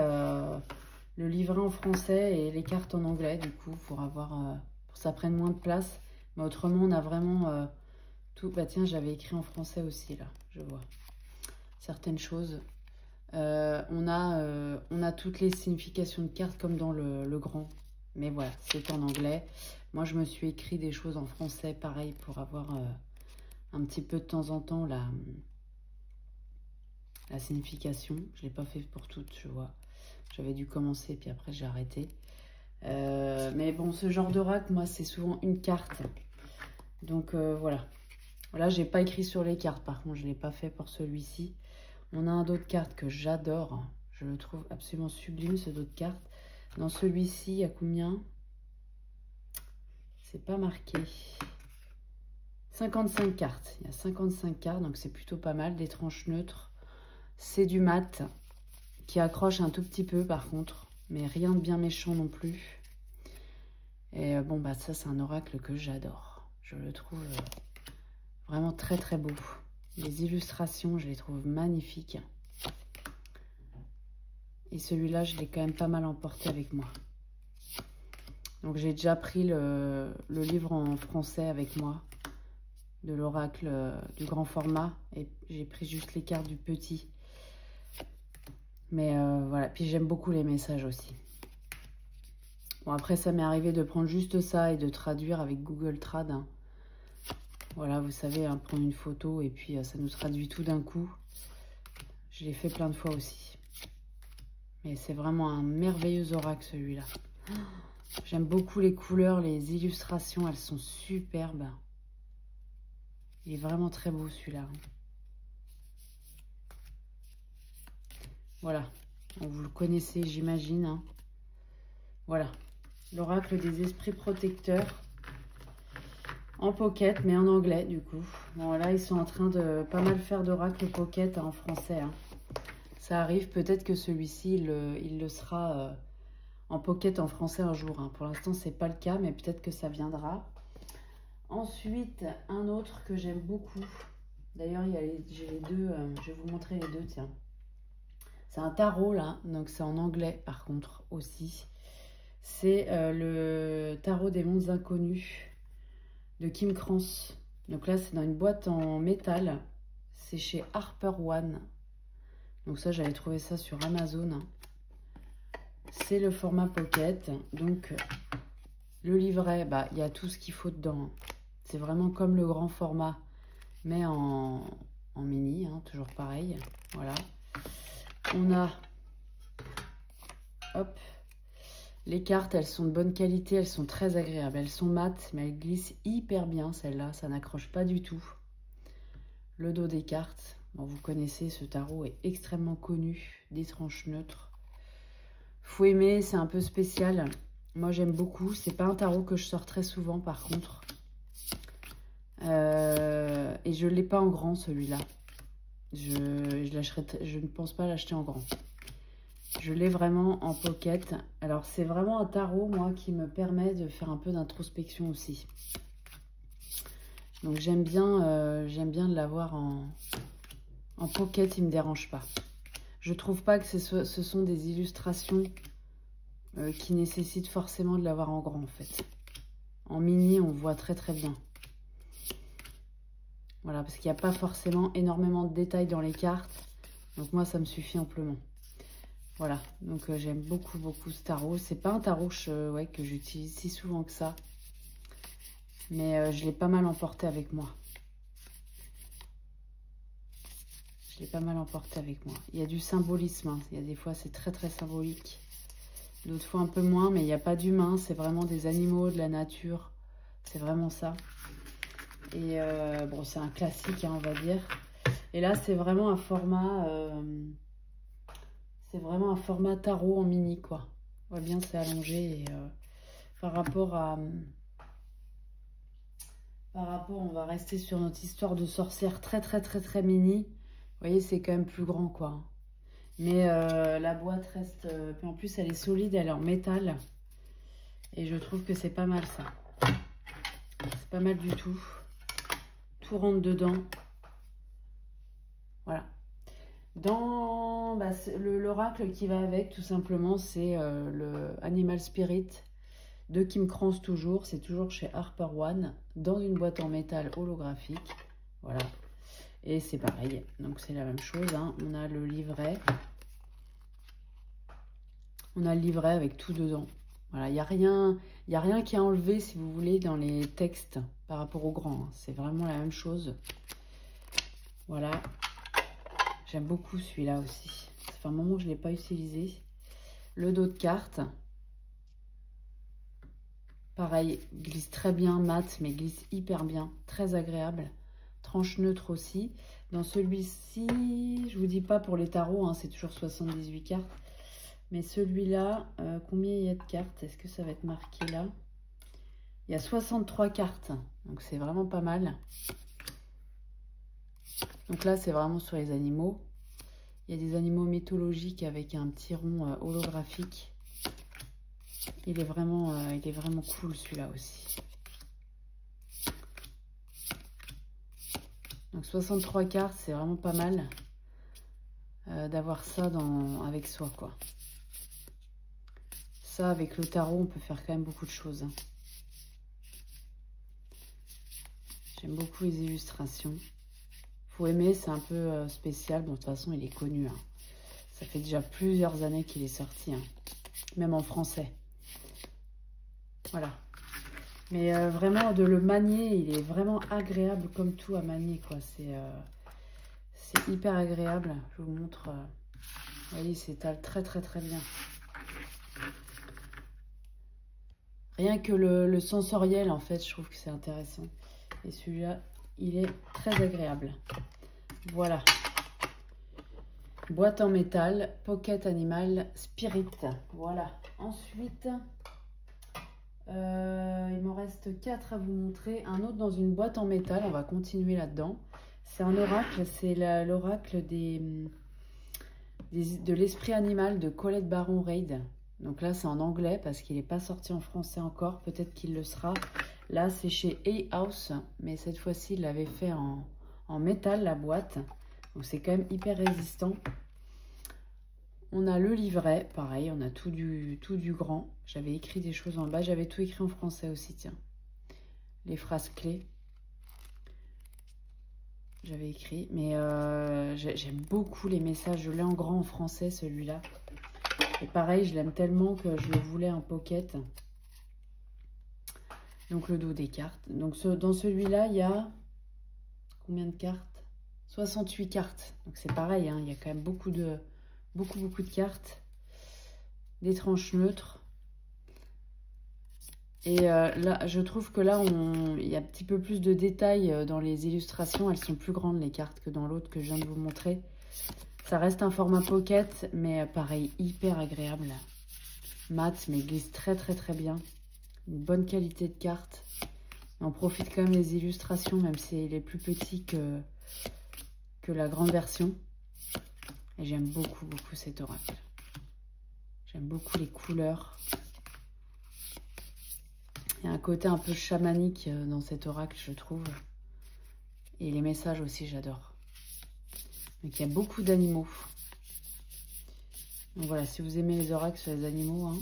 Speaker 1: en français et les cartes en anglais, du coup, pour que ça prenne moins de place. Mais autrement, on a vraiment tout. Bah tiens, j'avais écrit en français aussi, là, je vois. Certaines choses. On a toutes les significations de cartes comme dans le grand. Mais voilà, c'est en anglais. Moi, je me suis écrit des choses en français, pareil, pour avoir un petit peu de temps en temps la signification. Je ne l'ai pas fait pour toutes, je vois. J'avais dû commencer, puis après, j'ai arrêté. Mais bon, ce genre d'oracle, moi, c'est souvent une carte. Donc, voilà. Voilà, j'ai pas écrit sur les cartes. Par contre, je ne l'ai pas fait pour celui-ci. On a un dos de cartes que j'adore. Je le trouve absolument sublime, ce dos de cartes. Dans celui-ci, il y a combien? C'est pas marqué. 55 cartes. Il y a 55 cartes, donc c'est plutôt pas mal. Des tranches neutres. C'est du mat qui accroche un tout petit peu, par contre. Mais rien de bien méchant non plus. Et bon, bah ça, c'est un oracle que j'adore. Je le trouve vraiment très, très beau. Les illustrations, je les trouve magnifiques. Et celui-là, je l'ai quand même pas mal emporté avec moi. Donc j'ai déjà pris le livre en français avec moi, de l'oracle du grand format. Et j'ai pris juste les cartes du petit. Mais voilà, puis j'aime beaucoup les messages aussi. Bon, après, ça m'est arrivé de prendre juste ça et de traduire avec Google Trad. Hein. Voilà, vous savez, hein, prendre une photo et puis ça nous traduit tout d'un coup. Je l'ai fait plein de fois aussi. Mais c'est vraiment un merveilleux oracle, celui-là. J'aime beaucoup les couleurs, les illustrations, elles sont superbes. Il est vraiment très beau, celui-là. Voilà, vous le connaissez, j'imagine. Hein. Voilà, l'oracle des esprits protecteurs. En pocket, mais en anglais, du coup. Bon, là, ils sont en train de pas mal faire d'oracle pocket en français. Hein. Ça arrive, peut-être que celui-ci, il le sera en pocket en français un jour. Hein. Pour l'instant, c'est pas le cas, mais peut-être que ça viendra. Ensuite, un autre que j'aime beaucoup. D'ailleurs, j'ai les deux. Je vais vous montrer les deux, tiens. C'est un tarot, là. Donc, c'est en anglais, par contre, aussi. C'est le tarot des mondes inconnus de Kim Krans. Donc là, c'est dans une boîte en métal. C'est chez Harper One. Donc ça, j'avais trouvé ça sur Amazon. C'est le format pocket. Donc, le livret, bah, il y a tout ce qu'il faut dedans. C'est vraiment comme le grand format, mais en mini, hein, toujours pareil. Voilà. On a, hop, les cartes, elles sont de bonne qualité, elles sont très agréables. Elles sont mates, mais elles glissent hyper bien, celle-là. Ça n'accroche pas du tout. Le dos des cartes. Bon, vous connaissez, ce tarot est extrêmement connu, des tranches neutres. Faut aimer, c'est un peu spécial. Moi, j'aime beaucoup. C'est pas un tarot que je sors très souvent, par contre. Et je ne l'ai pas en grand, celui-là. Je ne pense pas l'acheter en grand. Je l'ai vraiment en pocket. Alors, c'est vraiment un tarot, moi, qui me permet de faire un peu d'introspection aussi. Donc, j'aime bien de l'avoir en pocket, il ne me dérange pas. Je trouve pas que ce sont des illustrations qui nécessitent forcément de l'avoir en grand, en fait. En mini, on voit très très bien. Voilà, parce qu'il n'y a pas forcément énormément de détails dans les cartes. Donc moi, ça me suffit amplement. Voilà, donc j'aime beaucoup, beaucoup ce tarot. C'est pas un tarot ouais, que j'utilise si souvent que ça. Mais je l'ai pas mal emporté avec moi. Je l'ai pas mal emporté avec moi. Il y a du symbolisme. Hein. Il y a des fois, c'est très, très symbolique. D'autres fois, un peu moins, mais il n'y a pas d'humain. C'est vraiment des animaux, de la nature. C'est vraiment ça. Et bon, c'est un classique, hein, on va dire. Et là, c'est vraiment un format... c'est vraiment un format tarot en mini, quoi. On voit bien, c'est allongé. Et, par rapport, on va rester sur notre histoire de sorcière très, très, très, très mini. Vous voyez, c'est quand même plus grand, quoi. Mais la boîte reste... puis en plus, elle est solide, elle est en métal. Et je trouve que c'est pas mal, ça. C'est pas mal du tout. Tout rentre dedans. Voilà. Dans l'oracle qui va avec, tout simplement, c'est le Animal Spirit de Kim Krans toujours. C'est toujours chez Harper One, dans une boîte en métal holographique. Voilà. Et c'est pareil. Donc, c'est la même chose. Hein. On a le livret. On a le livret avec tout dedans. Voilà. Il n'y a rien qui est enlevé, si vous voulez, dans les textes par rapport au grand. Hein. C'est vraiment la même chose. Voilà. J'aime beaucoup celui-là aussi. Ça fait un moment que je ne l'ai pas utilisé. Le dos de carte. Pareil, glisse très bien, mat, mais glisse hyper bien. Très agréable. Tranche neutre aussi. Dans celui-ci, je ne vous dis pas pour les tarots, hein, c'est toujours 78 cartes. Mais celui-là, combien il y a de cartes? Est-ce que ça va être marqué là? Il y a 63 cartes. Donc c'est vraiment pas mal. Donc là, c'est vraiment sur les animaux. Il y a des animaux mythologiques avec un petit rond holographique. Il est vraiment cool celui-là aussi. Donc 63 cartes, c'est vraiment pas mal d'avoir ça avec soi, quoi. Ça, avec le tarot, on peut faire quand même beaucoup de choses. Hein. J'aime beaucoup les illustrations. Faut aimer, c'est un peu spécial. Bon, de toute façon, il est connu. Hein. Ça fait déjà plusieurs années qu'il est sorti, hein. Même en français. Voilà. Mais vraiment, de le manier, il est vraiment agréable comme tout à manier, quoi. C'est hyper agréable. Je vous montre. Vous voyez, il s'étale très, très, très bien. Rien que le sensoriel, en fait, je trouve que c'est intéressant. Et celui-là, il est très agréable. Voilà. Boîte en métal, Pocket Animal Spirit. Voilà. Ensuite, il m'en reste 4 à vous montrer. Un autre dans une boîte en métal. On va continuer là-dedans. C'est un oracle. C'est l'oracle de l'esprit animal de Colette Baron-Reid. Donc là, c'est en anglais parce qu'il n'est pas sorti en français encore. Peut-être qu'il le sera. Là, c'est chez Hay House. Mais cette fois-ci, il l'avait fait en métal, la boîte. Donc c'est quand même hyper résistant. On a le livret, pareil, on a tout du grand. J'avais écrit des choses en bas, j'avais tout écrit en français aussi, tiens. Les phrases clés. J'avais écrit, mais j'aime beaucoup les messages. Je l'ai en grand en français, celui-là. Et pareil, je l'aime tellement que je le voulais en pocket. Donc le dos des cartes. Donc dans celui-là, il y a combien de cartes? 68 cartes. Donc c'est pareil, hein, il y a quand même beaucoup de cartes. Des tranches neutres. Et là, je trouve que là, il y a un petit peu plus de détails dans les illustrations. Elles sont plus grandes, les cartes, que dans l'autre que je viens de vous montrer. Ça reste un format pocket, mais pareil, hyper agréable. Mat, mais glisse très très très bien. Une bonne qualité de carte. Et on profite quand même des illustrations, même si il est plus petit que la grande version. Et j'aime beaucoup cet oracle. J'aime beaucoup les couleurs. Il y a un côté un peu chamanique dans cet oracle, je trouve. Et les messages aussi, j'adore. Donc il y a beaucoup d'animaux. Donc voilà, si vous aimez les oracles sur les animaux, hein,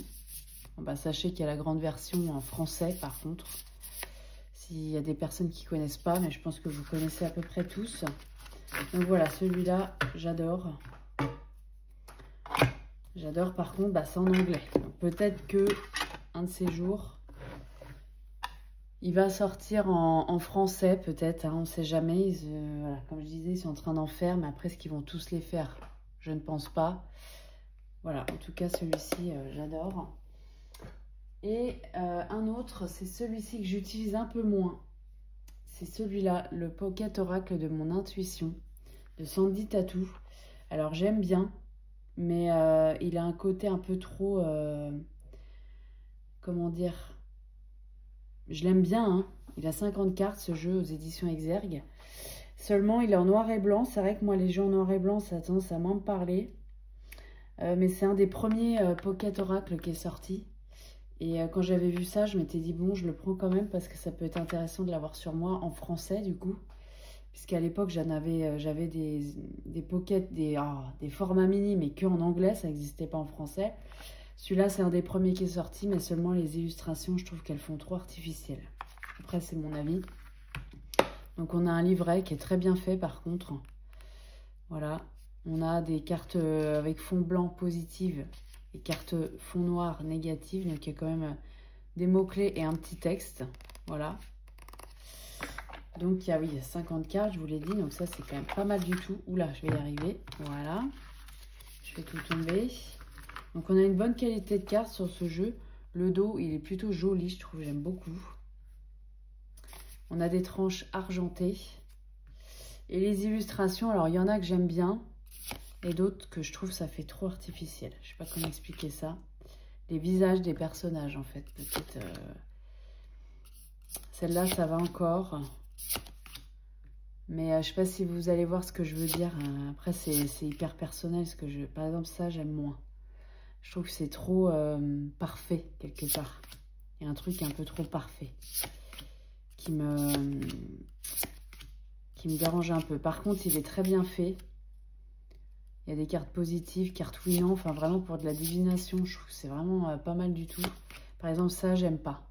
Speaker 1: bah, sachez qu'il y a la grande version en français par contre. S'il y a des personnes qui ne connaissent pas, mais je pense que vous connaissez à peu près tous. Donc voilà, celui-là, j'adore. J'adore, par contre, bah, c'est en anglais. Peut-être que un de ces jours, il va sortir en français, peut-être. Hein, on ne sait jamais. Voilà, comme je disais, ils sont en train d'en faire, mais après, est-ce qu'ils vont tous les faire? Je ne pense pas. Voilà, en tout cas, celui-ci, j'adore. Et un autre, c'est celui-ci que j'utilise un peu moins. C'est celui-là, le Pocket Oracle de mon intuition, de Sandy Tattoo. Alors, j'aime bien, mais il a un côté un peu trop... comment dire? Je l'aime bien, hein. Il a 50 cartes, ce jeu, aux éditions Exergue. Seulement, il est en noir et blanc. C'est vrai que moi, les jeux en noir et blanc, ça a tendance à moins me parler. Mais c'est un des premiers Pocket Oracle qui est sorti. Et quand j'avais vu ça, je m'étais dit, bon, je le prends quand même parce que ça peut être intéressant de l'avoir sur moi en français, du coup. Puisqu'à l'époque, j'avais des pockets, des formats mini, mais que en anglais, ça n'existait pas en français. Celui-là, c'est un des premiers qui est sorti, mais seulement les illustrations, je trouve qu'elles font trop artificielles. Après, c'est mon avis. Donc, on a un livret qui est très bien fait, par contre. Voilà. On a des cartes avec fond blanc positives et cartes fond noir négatives. Donc, il y a quand même des mots-clés et un petit texte. Voilà. Donc, il y a 50 cartes, je vous l'ai dit. Donc, ça, c'est quand même pas mal du tout. Oula, je vais y arriver. Voilà. Je fais tout tomber. Donc, on a une bonne qualité de cartes sur ce jeu. Le dos, il est plutôt joli, je trouve. J'aime beaucoup. On a des tranches argentées. Et les illustrations, alors, il y en a que j'aime bien. Et d'autres que je trouve ça fait trop artificiel. Je sais pas comment expliquer ça. Les visages des personnages, en fait. Peut-être... Celle-là, ça va encore. Mais je sais pas si vous allez voir ce que je veux dire. Après, c'est hyper personnel. Par exemple, ça, j'aime moins. Je trouve que c'est trop parfait, quelque part. Il y a un truc un peu trop parfait qui me qui me dérange un peu. Par contre, il est très bien fait. Il y a des cartes positives, cartes oui, non. Enfin, vraiment pour de la divination, je trouve que c'est vraiment pas mal du tout. Par exemple, ça, j'aime pas.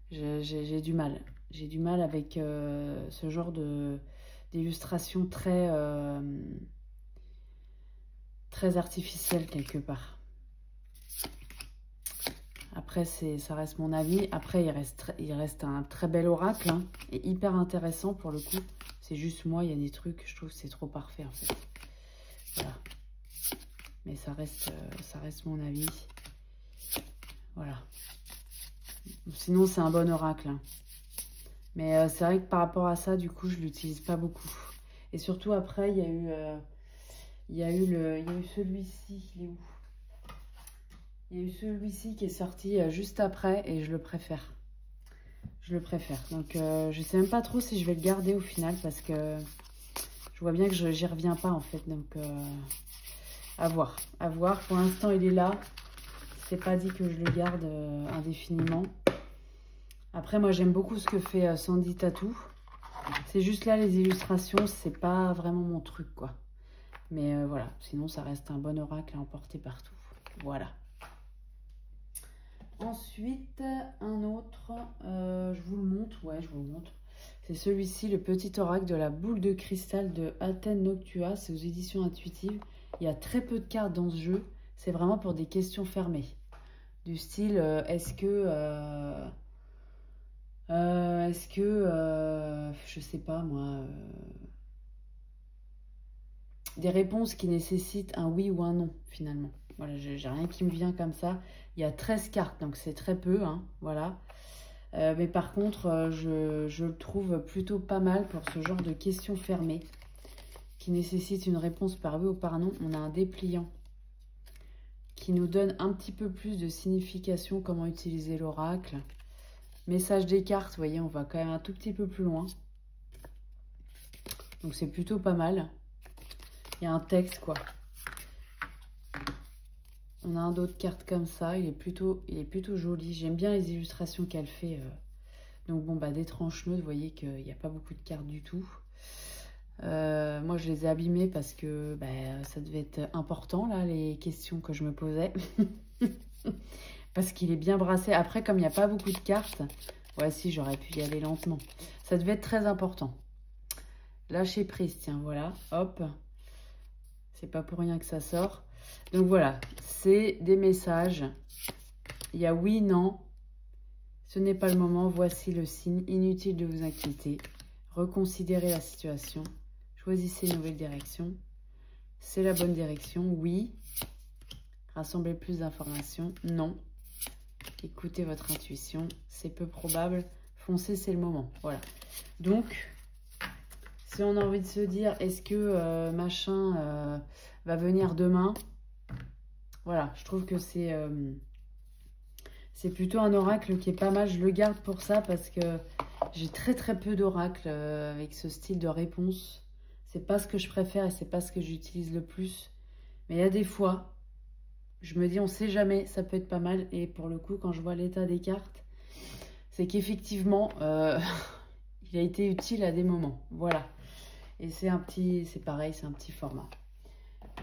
Speaker 1: J'ai du mal. J'ai du mal avec ce genre d'illustration très, très artificielle quelque part. Après, ça reste mon avis. Après, il reste un très bel oracle, hein, et hyper intéressant pour le coup. C'est juste moi, il y a des trucs, je trouve que c'est trop parfait en fait. Voilà. Mais ça reste mon avis. Voilà. Sinon, c'est un bon oracle, hein. Mais c'est vrai que par rapport à ça, du coup, je l'utilise pas beaucoup. Et surtout, après, il y a eu celui-ci, il est où? Il y a eu celui-ci qui est sorti juste après et je le préfère. Je le préfère. Donc, je sais même pas trop si je vais le garder au final parce que je vois bien que j'y reviens pas en fait. Donc, à voir. À voir. Pour l'instant, il est là. C'est pas dit que je le garde indéfiniment. Après, moi, j'aime beaucoup ce que fait Sandy Tattoo. C'est juste là, les illustrations, c'est pas vraiment mon truc, quoi. Mais voilà, sinon, ça reste un bon oracle à emporter partout. Voilà. Ensuite, un autre, je vous le montre. Ouais, je vous le montre. C'est celui-ci, le petit oracle de la boule de cristal de Athènes Noctua. C'est aux éditions intuitives. Il y a très peu de cartes dans ce jeu. C'est vraiment pour des questions fermées. Du style, est-ce que, je sais pas moi, des réponses qui nécessitent un oui ou un non, finalement. Voilà, j'ai rien qui me vient comme ça. Il y a 13 cartes, donc c'est très peu, hein, voilà. Mais par contre, je le trouve plutôt pas mal pour ce genre de questions fermées qui nécessitent une réponse par oui ou par non. On a un dépliant qui nous donne un petit peu plus de signification, comment utiliser l'oracle. Message des cartes, vous voyez, on va quand même un tout petit peu plus loin. Donc c'est plutôt pas mal. Il y a un texte, quoi. On a un dos de cartes comme ça. Il est plutôt joli. J'aime bien les illustrations qu'elle fait. Donc bon, bah des tranche-neutres, vous voyez qu'il n'y a pas beaucoup de cartes du tout. Moi, je les ai abîmées parce que bah, ça devait être important, là, les questions que je me posais. Parce qu'il est bien brassé. Après, comme il n'y a pas beaucoup de cartes, ouais, si, j'aurais pu y aller lentement. Ça devait être très important. Lâcher prise, tiens, voilà, hop. C'est pas pour rien que ça sort. Donc voilà, c'est des messages. Il y a oui, non. Ce n'est pas le moment. Voici le signe. Inutile de vous inquiéter. Reconsidérez la situation. Choisissez une nouvelle direction. C'est la bonne direction. Oui. Rassemblez plus d'informations. Non. Écoutez votre intuition. C'est peu probable. Foncez, c'est le moment. Voilà. Donc, si on a envie de se dire, est-ce que machin va venir demain? Voilà, je trouve que c'est plutôt un oracle qui est pas mal. Je le garde pour ça parce que j'ai très peu d'oracles avec ce style de réponse. C'est pas ce que je préfère et c'est pas ce que j'utilise le plus. Mais il y a des fois, je me dis, on sait jamais, ça peut être pas mal. Et pour le coup, quand je vois l'état des cartes, c'est qu'effectivement, il a été utile à des moments. Voilà. Et c'est pareil, c'est un petit format.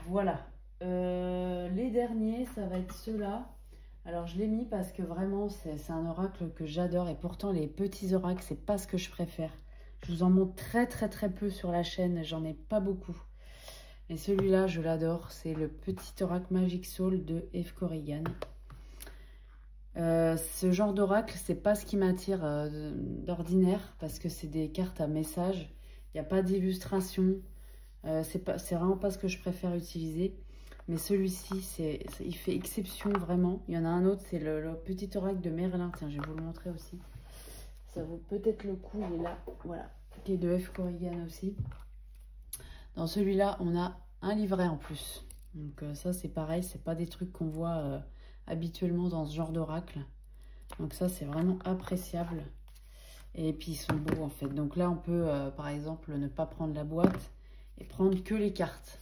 Speaker 1: Voilà. Les derniers, ça va être ceux-là. Alors, je l'ai mis parce que vraiment, c'est un oracle que j'adore. Et pourtant, les petits oracles, c'est pas ce que je préfère. Je vous en montre très peu sur la chaîne. J'en ai pas beaucoup. Et celui-là, je l'adore. C'est le petit oracle Magic Soul de Eve Corrigan. Ce genre d'oracle, c'est pas ce qui m'attire d'ordinaire. Parce que c'est des cartes à message. Il n'y a pas d'illustration. C'est vraiment pas ce que je préfère utiliser. Mais celui-ci, il fait exception vraiment. Il y en a un autre, c'est le petit oracle de Merlin. Tiens, je vais vous le montrer aussi. Ça vaut peut-être le coup, il est là. Voilà, qui est de Eve Corrigan aussi. Dans celui-là, on a un livret en plus. Donc ça, c'est pareil, c'est pas des trucs qu'on voit habituellement dans ce genre d'oracle. Donc ça, c'est vraiment appréciable. Et puis, ils sont beaux en fait. Donc là, on peut, par exemple, ne pas prendre la boîte et prendre que les cartes.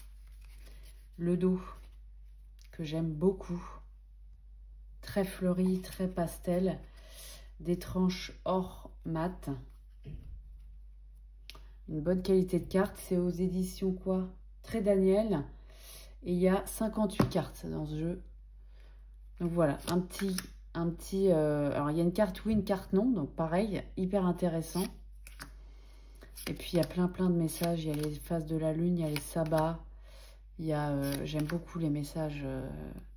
Speaker 1: Le dos, que j'aime beaucoup. Très fleuri, très pastel. Des tranches or mat. Une bonne qualité de carte. C'est aux éditions quoi? Très Daniel. Et il y a 58 cartes dans ce jeu. Donc voilà, alors il y a une carte oui, une carte non. Donc pareil, hyper intéressant. Et puis il y a plein de messages. Il y a les phases de la lune, il y a les sabbats. Il y a, j'aime beaucoup les messages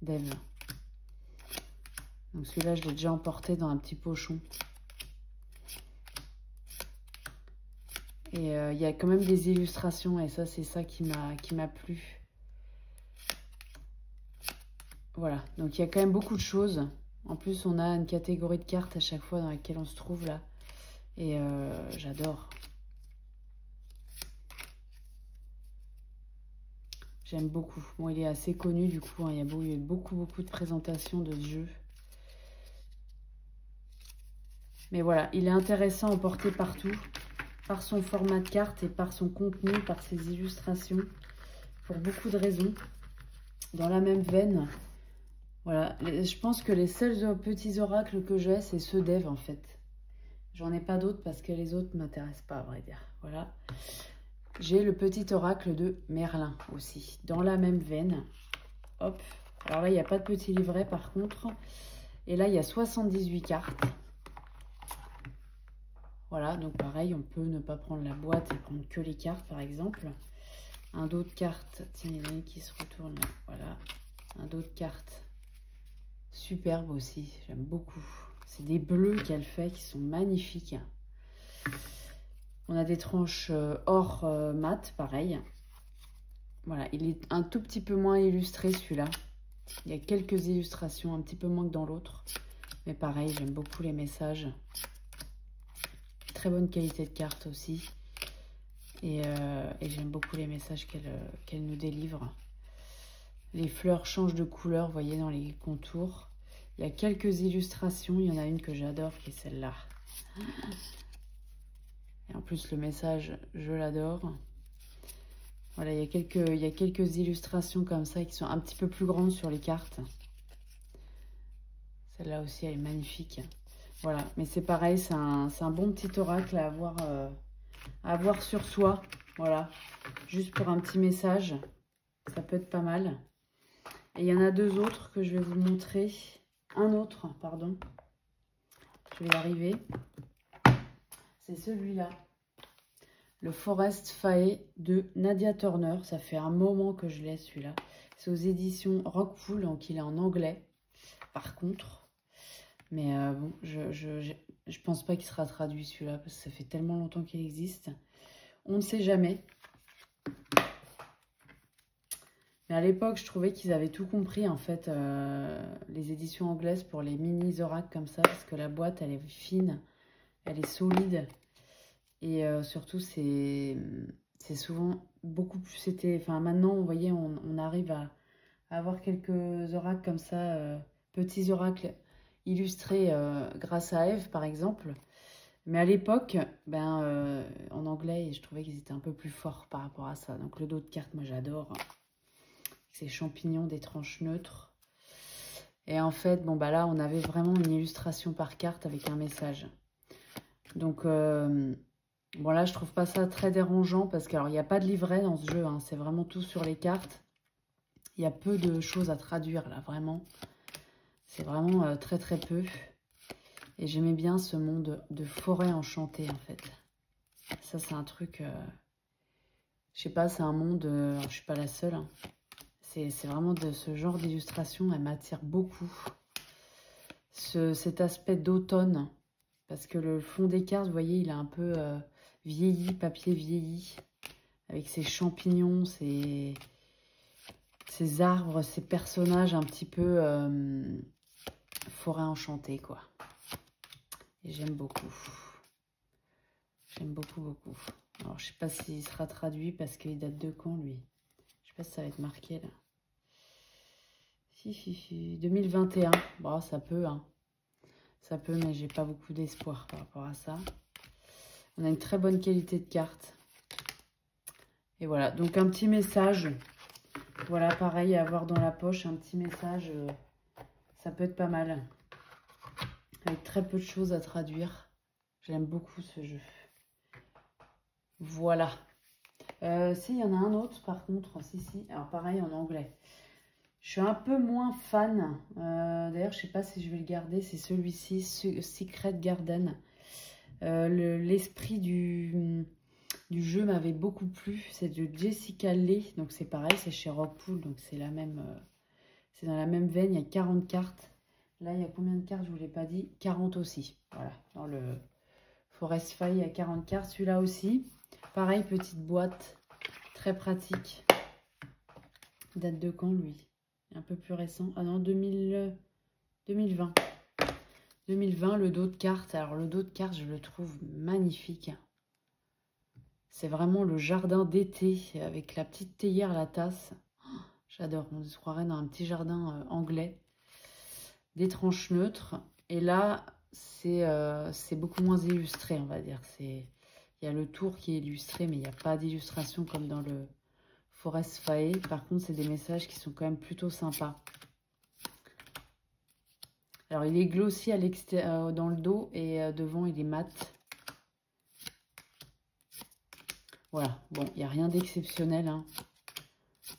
Speaker 1: d'Ève. Donc celui-là, je l'ai déjà emporté dans un petit pochon. Et il y a quand même des illustrations. Et ça, c'est ça qui m'a plu. Voilà, donc il y a quand même beaucoup de choses. En plus, on a une catégorie de cartes à chaque fois dans laquelle on se trouve là. Et j'adore. J'aime beaucoup. Bon, il est assez connu du coup. Hein. Il y a eu beaucoup de présentations de ce jeu. Mais voilà, il est intéressant à porter partout. Par son format de carte et par son contenu, par ses illustrations. Pour beaucoup de raisons. Dans la même veine. Voilà, je pense que les seuls petits oracles que j'ai, c'est ceux d'Ève en fait. J'en ai pas d'autres parce que les autres ne m'intéressent pas à vrai dire. Voilà. J'ai le petit oracle de Merlin aussi, dans la même veine. Hop. Alors là, il n'y a pas de petit livret par contre. Et là, il y a 78 cartes. Voilà, donc pareil, on peut ne pas prendre la boîte et prendre que les cartes par exemple. Un dos de cartes, tiens, il y en a une qui se retourne là. Voilà. Un dos de cartes. Superbe aussi, j'aime beaucoup. C'est des bleus qu'elle fait qui sont magnifiques. On a des tranches or mat, pareil. Voilà, il est un tout petit peu moins illustré celui-là. Il y a quelques illustrations, un petit peu moins que dans l'autre. Mais pareil, j'aime beaucoup les messages. Très bonne qualité de carte aussi. Et j'aime beaucoup les messages qu'elle nous délivre. Les fleurs changent de couleur, vous voyez, dans les contours. Il y a quelques illustrations. Il y en a une que j'adore, qui est celle-là. Et en plus, le message, je l'adore. Voilà, il y a quelques illustrations comme ça qui sont un petit peu plus grandes sur les cartes. Celle-là aussi, elle est magnifique. Voilà, mais c'est pareil, c'est un bon petit oracle à avoir sur soi. Voilà, juste pour un petit message. Ça peut être pas mal. Et il y en a deux autres que je vais vous montrer. Un autre, pardon. Je vais y arriver. C'est celui-là. Le Forest Fae de Nadia Turner. Ça fait un moment que je l'ai celui-là. C'est aux éditions Rockpool, donc il est en anglais. Par contre. Mais bon, je pense pas qu'il sera traduit celui-là. Parce que ça fait tellement longtemps qu'il existe. On ne sait jamais. Mais à l'époque, je trouvais qu'ils avaient tout compris, en fait, les éditions anglaises pour les mini oracles comme ça, parce que la boîte, elle est fine, elle est solide, et surtout, c'est souvent beaucoup plus... Enfin, maintenant, vous voyez, on arrive à avoir quelques oracles comme ça, petits oracles illustrés grâce à Ève, par exemple. Mais à l'époque, en anglais, je trouvais qu'ils étaient un peu plus forts par rapport à ça. Donc, le dos de carte, moi, j'adore. Ces champignons des tranches neutres. Et en fait, bon, bah là, on avait vraiment une illustration par carte avec un message. Donc, bon, là, je trouve pas ça très dérangeant parce qu'il n'y a pas de livret dans ce jeu. Hein, c'est vraiment tout sur les cartes. Il y a peu de choses à traduire, là, vraiment. C'est vraiment très peu. Et j'aimais bien ce monde de forêt enchantée, en fait. Ça, c'est un truc... je sais pas, c'est un monde... alors, je suis pas la seule, hein. C'est vraiment de ce genre d'illustration, elle m'attire beaucoup. Cet aspect d'automne, parce que le fond des cartes, vous voyez, il est un peu vieilli, papier vieilli, avec ses champignons, ses arbres, ses personnages un petit peu forêt enchantée, quoi. Et j'aime beaucoup. J'aime beaucoup. Alors, je sais pas s'il sera traduit, parce qu'il date de quand, lui? Je sais pas si ça va être marqué, là. 2021, bon, ça peut, hein. Ça peut, mais j'ai pas beaucoup d'espoir par rapport à ça. On a une très bonne qualité de carte. Et voilà, donc un petit message. Voilà, pareil, à avoir dans la poche, un petit message, ça peut être pas mal. Avec très peu de choses à traduire. J'aime beaucoup ce jeu. Voilà. Si, il y en a un autre par contre. Si. Alors pareil en anglais. Je suis un peu moins fan. D'ailleurs, je sais pas si je vais le garder. C'est celui-ci, Secret Garden. L'esprit du jeu m'avait beaucoup plu. C'est de Jessica Leigh. Donc c'est pareil, c'est chez Rockpool. Donc c'est la même, c'est dans la même veine. Il y a 40 cartes. Là, il y a combien de cartes? Je ne vous l'ai pas dit. 40 aussi. Voilà. Dans le Forest Fire, il y a 40 cartes. Celui-là aussi. Pareil, petite boîte. Très pratique. Date de quand, lui? Un peu plus récent. Ah non, 2020. 2020, le dos de cartes. Alors, le dos de cartes, je le trouve magnifique. C'est vraiment le jardin d'été avec la petite théière, la tasse. Oh, j'adore. On se croirait dans un petit jardin anglais. Des tranches neutres. Et là, c'est beaucoup moins illustré, on va dire. Il y a le tour qui est illustré, mais il n'y a pas d'illustration comme dans le Forest Fire. Par contre, c'est des messages qui sont quand même plutôt sympas. Alors, il est glossy à dans le dos et devant, il est mat. Voilà. Bon, il n'y a rien d'exceptionnel, hein.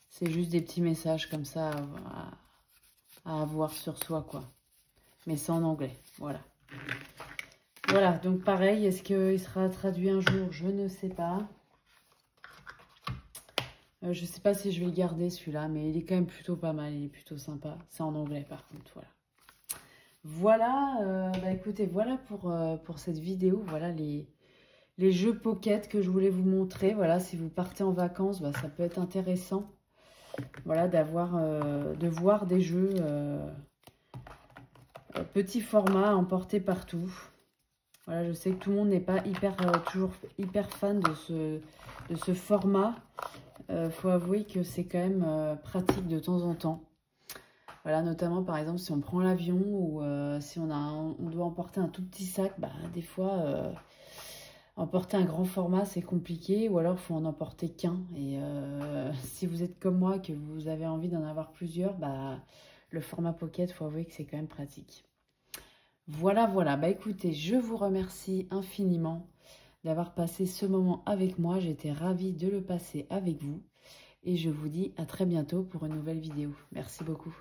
Speaker 1: C'est juste des petits messages comme ça à avoir sur soi, quoi. Mais c'est en anglais, voilà. Voilà, donc pareil, est-ce qu'il sera traduit un jour? Je ne sais pas. Je ne sais pas si je vais le garder celui-là, mais il est quand même plutôt pas mal, il est plutôt sympa. C'est en anglais par contre, voilà. Voilà, bah écoutez, voilà pour cette vidéo. Voilà les jeux Pocket que je voulais vous montrer. Voilà, si vous partez en vacances, bah, ça peut être intéressant. Voilà, de voir des jeux petit format à emporter partout. Voilà, je sais que tout le monde n'est pas toujours hyper fan de ce format. Faut avouer que c'est quand même pratique de temps en temps. Voilà, notamment par exemple si on prend l'avion ou si on doit emporter un tout petit sac, bah, des fois emporter un grand format c'est compliqué ou alors il faut en emporter qu'un. Et si vous êtes comme moi, que vous avez envie d'en avoir plusieurs, bah, le format Pocket, faut avouer que c'est quand même pratique. Voilà, bah écoutez, je vous remercie infiniment d'avoir passé ce moment avec moi. J'étais ravie de le passer avec vous. Et je vous dis à très bientôt pour une nouvelle vidéo. Merci beaucoup.